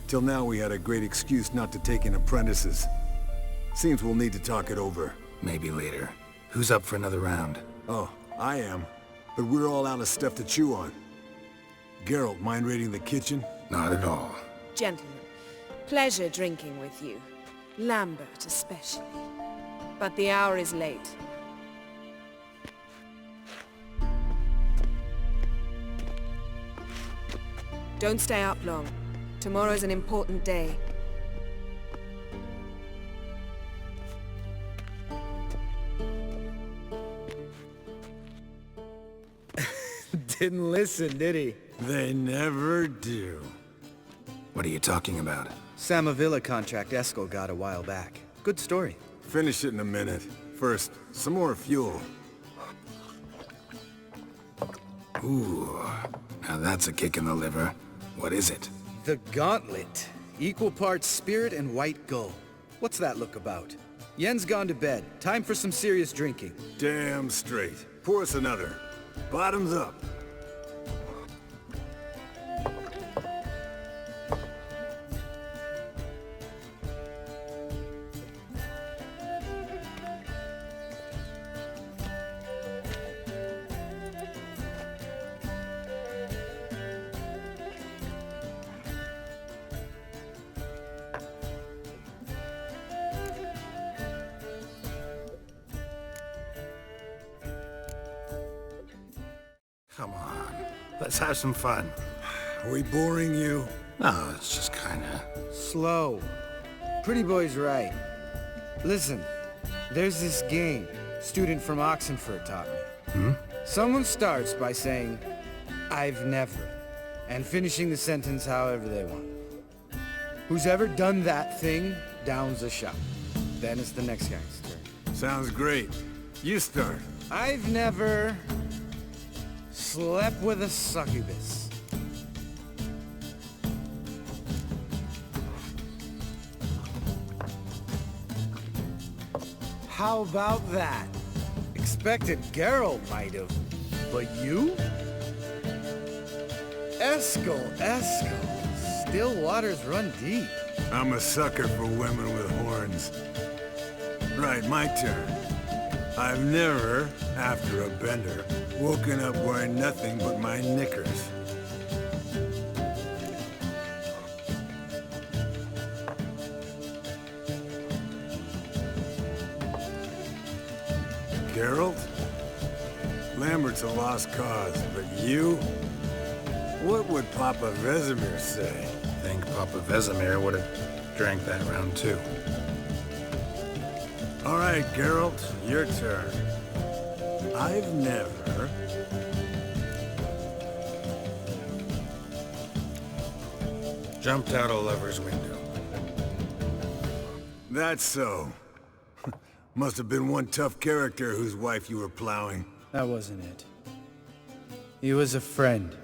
till now we had a great excuse not to take in apprentices. Seems we'll need to talk it over. Maybe later. Who's up for another round? Oh, I am. But we're all out of stuff to chew on. Geralt, mind raiding the kitchen? Not at all. Gentlemen, pleasure drinking with you. Lambert especially. But the hour is late. Don't stay up long. Tomorrow's an important day. Didn't listen, did he? They never do. What are you talking about? Samavilla contract Eskel got a while back. Good story. Finish it in a minute. First, some more fuel. Ooh, now that's a kick in the liver. What is it? The Gauntlet. Equal parts spirit and white gull. What's that look about? Yen's gone to bed. Time for some serious drinking. Damn straight. Pour us another. Bottoms up. Come on, let's have some fun. Are we boring you? No, it's just kinda... Slow. Pretty boy's right. Listen, there's this game student from Oxenford taught me. Someone starts by saying, "I've never," and finishing the sentence however they want. Who's ever done that thing downs a shot. Then it's the next guy's turn. Sounds great. You start. I've never slept with a succubus. How about that? Expected Geralt might have, but you? Eskel. Still waters run deep. I'm a sucker for women with horns. Right, my turn. I've never, after a bender, woken up wearing nothing but my knickers. Geralt? Lambert's a lost cause, but you? What would Papa Vesemir say? I think Papa Vesemir would have drank that round too. All right, Geralt, your turn. I've never... Jumped out a lover's window. That's so. Must have been one tough character whose wife you were plowing. That wasn't it. He was a friend.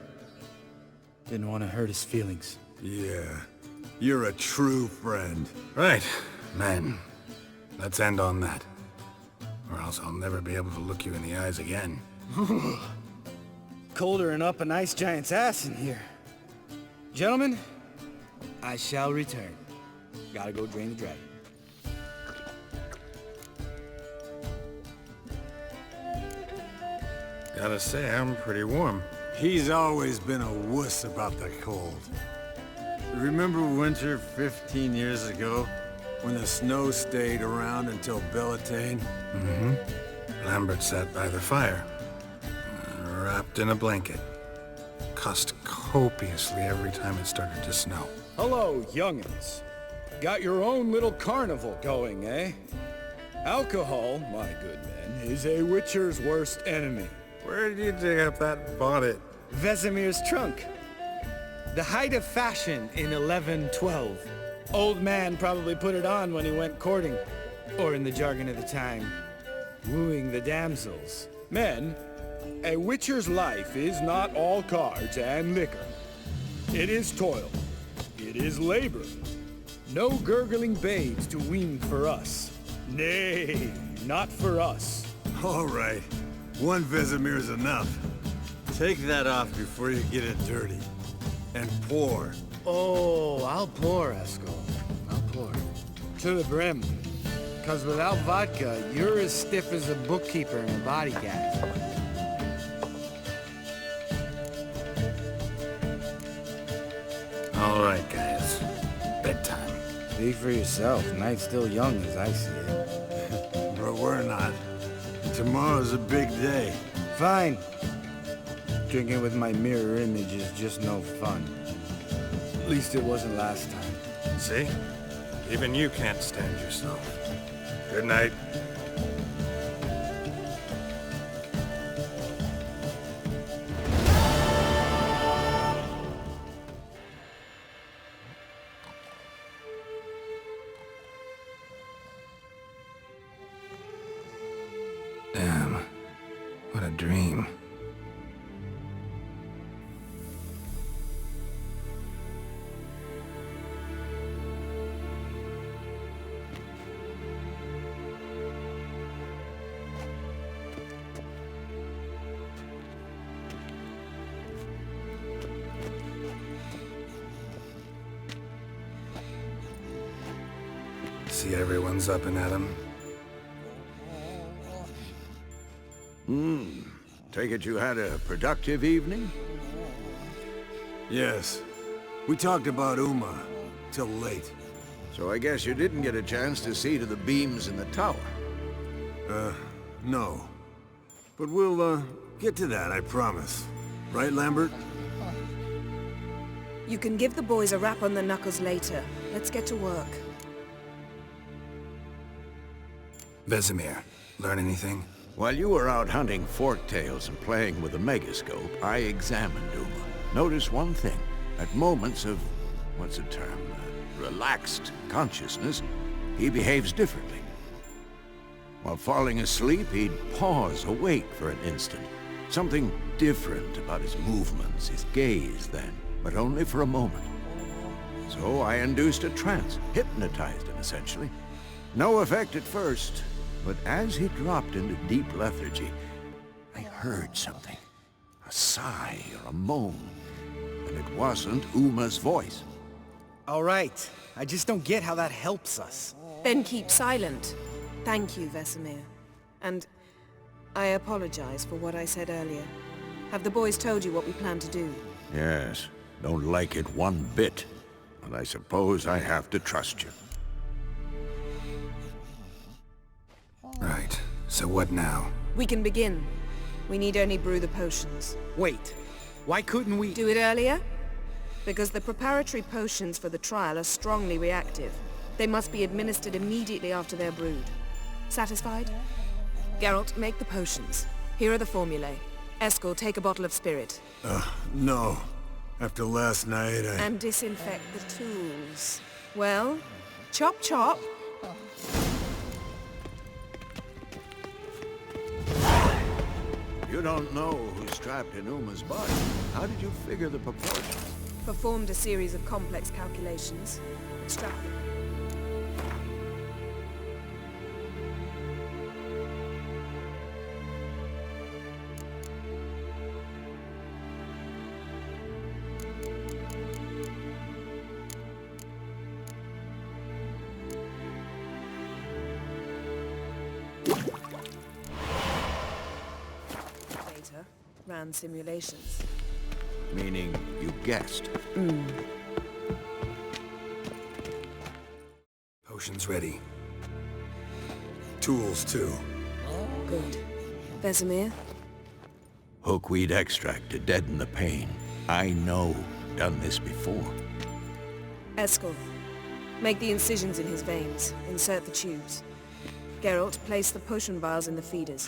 Didn't want to hurt his feelings. Yeah. You're a true friend. Right, man. Let's end on that. Or else I'll never be able to look you in the eyes again. Colder and up an ice giant's ass in here. Gentlemen, I shall return. Gotta go drain the dragon. Gotta say, I'm pretty warm. He's always been a wuss about the cold. Remember winter 15 years ago? When the snow stayed around until Bellatane? Mm-hmm. Lambert sat by the fire, wrapped in a blanket. Cussed copiously every time it started to snow. Hello, young'uns. Got your own little carnival going, eh? Alcohol, my good men, is a witcher's worst enemy. Where did you dig up that bonnet? Vesemir's trunk. The height of fashion in 1112. Old man probably put it on when he went courting. Or in the jargon of the time, wooing the damsels. Men, a witcher's life is not all cards and liquor. It is toil. It is labor. No gurgling babes to wean for us. Nay, not for us. All right. One Vesemir's enough. Take that off before you get it dirty. And pour. Oh, I'll pour, Eskel. I'll pour. To the brim. Because without vodka, you're as stiff as a bookkeeper in a body gag. All right, guys. Bedtime. Speak for yourself. Night's still young as I see it. But we're not. Tomorrow's a big day. Fine. Drinking with my mirror image is just no fun. At least it wasn't last time. See? Even you can't stand yourself. Good night. Damn. What a dream. See everyone's up and at 'em. Take it you had a productive evening? Yes. We talked about Uma till late. So I guess you didn't get a chance to see to the beams in the tower. No. But we'll, get to that, I promise. Right, Lambert? You can give the boys a rap on the knuckles later. Let's get to work. Vesemir, learn anything? While you were out hunting forktails and playing with a megascope, I examined Uma. Notice one thing. At moments of, what's the term, relaxed consciousness, he behaves differently. While falling asleep, he'd pause, awake for an instant. Something different about his movements, his gaze then, but only for a moment. So I induced a trance, hypnotized him essentially. No effect at first, but as he dropped into deep lethargy, I heard something. A sigh or a moan. And It wasn't Uma's voice. All right. I just don't get how that helps us. Then keep silent. Thank you, Vesemir. And I apologize for what I said earlier. Have the boys told you what we plan to do? Yes, don't like it one bit. But I suppose I have to trust you. Right. So what now? We can begin. We need only brew the potions. Wait. Why couldn't we... Do it earlier? Because the preparatory potions for the trial are strongly reactive. They must be administered immediately after they're brewed. Satisfied? Geralt, make the potions. Here are the formulae. Eskel, take a bottle of spirit. No. After last night, And disinfect the tools. Well, chop chop. You don't know who's trapped in Uma's body. How did you figure the proportions? Performed a series of complex calculations. Extracted. Ran simulations. Meaning you guessed. Potions ready. tools too. Good. Vesemir? Hookweed extract to deaden the pain. I know. Done this before. Eskel. Make the incisions in his veins. Insert the tubes. Geralt, place the potion vials in the feeders.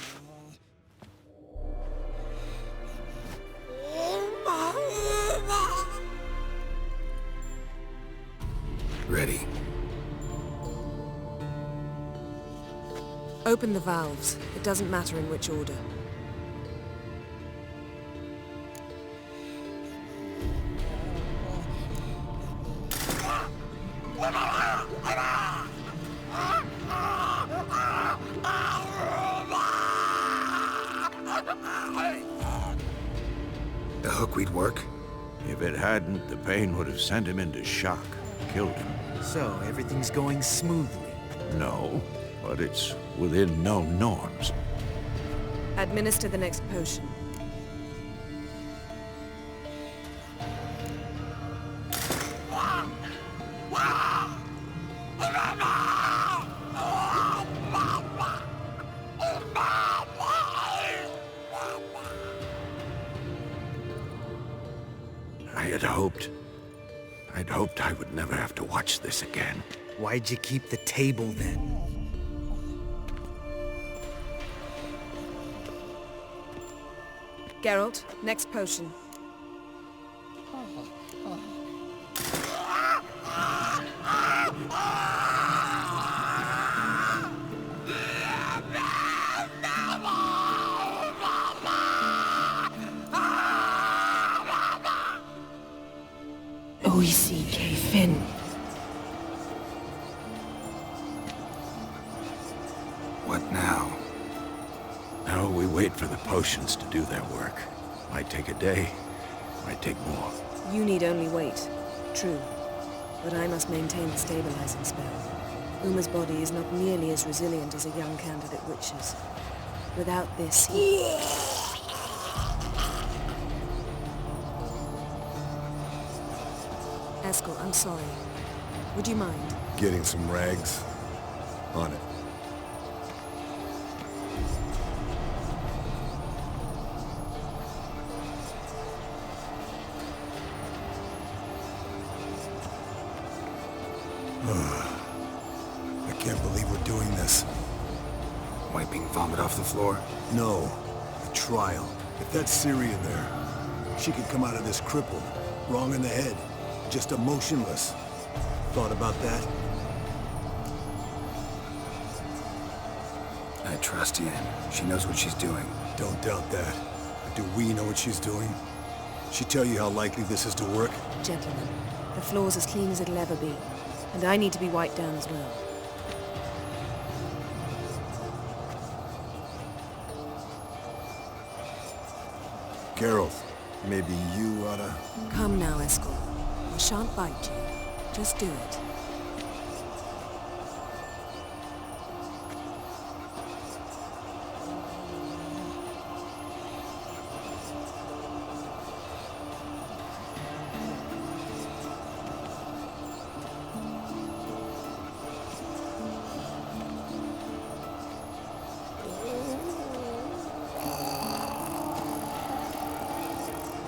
Ready. Open the valves. It doesn't matter in which order. The hookweed work? If it hadn't, the pain would have sent him into shock. Killed him. So, everything's going smoothly? No, but it's within known norms. Administer the next potion. I'd hoped I would never have to watch this again. Why'd you keep the table then? Geralt, next potion. Fin. What now? Now we wait for the potions to do their work. Might take a day, might take more. You need only wait. True. But I must maintain the stabilizing spell. Uma's body is not nearly as resilient as a young candidate witch's. Without this, he... Eskel, I'm sorry. Would you mind? Getting some rags. On it. I can't believe we're doing this. Wiping vomit off the floor? No. The trial. If that's Ciri in there, she could come out of this crippled. Wrong in the head. Just emotionless. Thought about that? I trust Yen. She knows what she's doing. Don't doubt that. But do we know what she's doing? She tell you how likely this is to work? Gentlemen, the floor's as clean as it'll ever be. And I need to be wiped down as well. Geralt, Maybe you oughta... Come now, Escort. I shan't bite you. Just do it.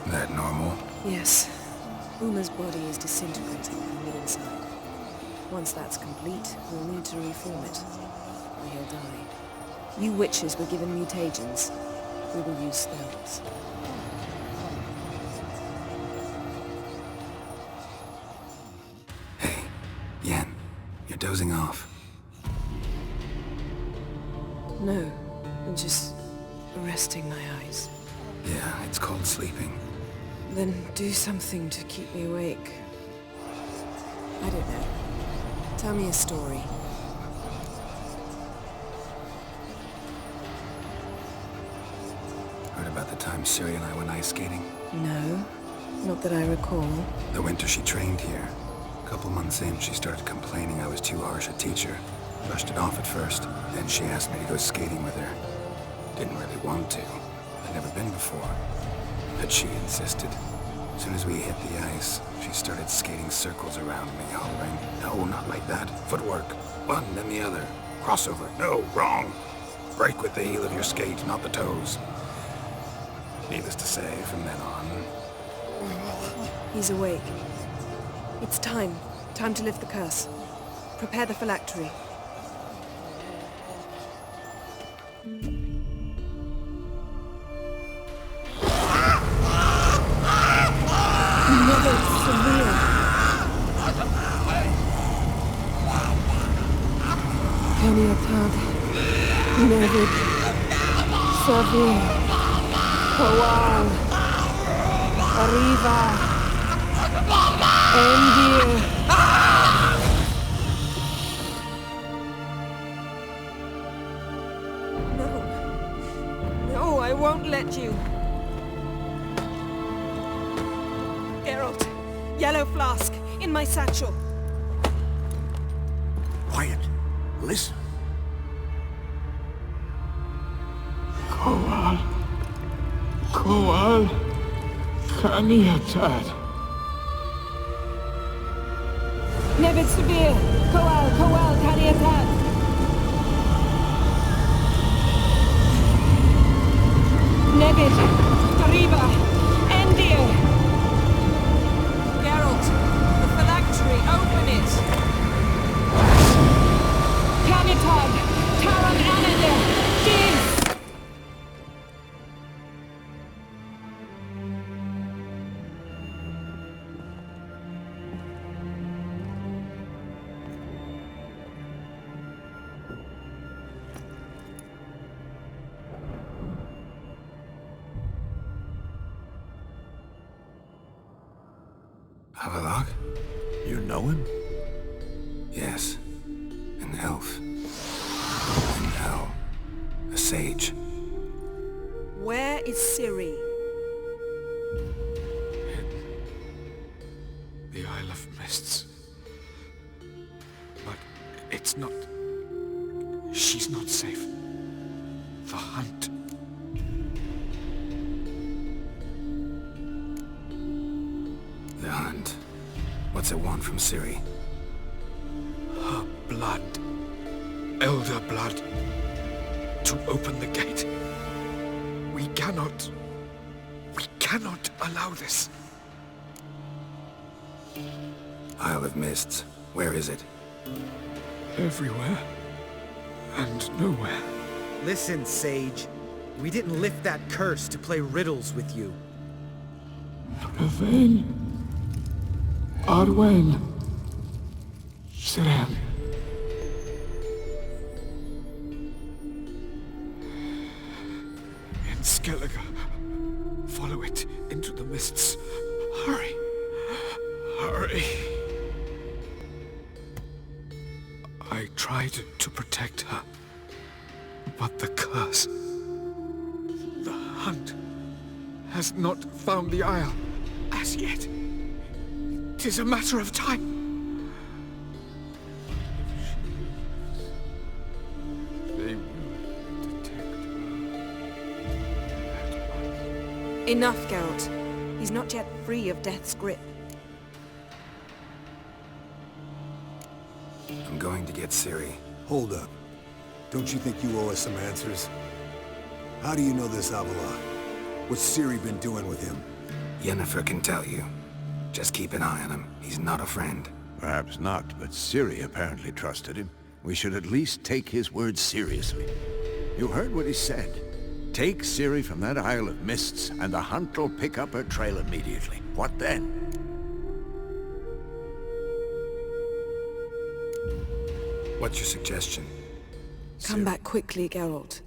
That normal? Yes. Uma's body is disintegrating from the inside. Once that's complete, we'll need to reform it, or he'll die. You witches were given mutagens. We will use spells. Hey, Yen, you're dozing off. No, I'm just resting my eyes. Yeah, it's called sleeping. Then do something to keep me awake. I don't know. Tell me a story. Heard about the time Siri and I went ice skating? No, not that I recall. The winter she trained here. A couple months in, she started complaining I was too harsh a teacher. Brushed it off at first. Then she asked me to go skating with her. Didn't really want to. I'd never been before. But she insisted. As soon as we hit the ice, she started skating circles around me, hollering, "No, not like that. Footwork. One, then the other. Crossover. No, wrong. Break with the heel of your skate, not the toes." Needless to say, from then on... He's awake. It's time. Time to lift the curse. Prepare the phylactery. Kaniatad, Nevid, Savir, Kowal, Arriva, Endir. No, I won't let you. Geralt, yellow flask, in my satchel. Quiet. Listen. Kowal. Kowal. Kaniatad. Nevid Severe, Kowal, Kaniatad. Nevid, Arriba, Endir. Geralt, the phylactery, open it. Kaniatad, Taran Anadir, Div. Havelock? You know him? Yes. An elf. And now, a sage. Where is Ciri? The Isle of Mists. But it's not... She's not safe. The hunt. The hunt. What's it want from Ciri? Her blood. Elder blood. To open the gate. We cannot allow this. Isle of Mists. Where is it? Everywhere. And nowhere. Listen, Sage. We didn't lift that curse to play riddles with you. Yvain. Arwen. Siren. In Skellige. Follow it into the mists. Hurry. Hurry. I tried to protect her. But the curse... The hunt has not found the Isle as yet. 'Tis a matter of time. They will detect her. Enough, Geralt. He's not yet free of death's grip. I'm going to get Ciri. Hold up. Don't you think you owe us some answers? How do you know this Avila? What's Ciri been doing with him? Yennefer can tell you. Just keep an eye on him. He's not a friend. Perhaps not, but Ciri apparently trusted him. We should at least take his words seriously. You heard what he said. Take Ciri from that Isle of Mists, and the hunt will pick up her trail immediately. What then? What's your suggestion? Come back quickly, Geralt.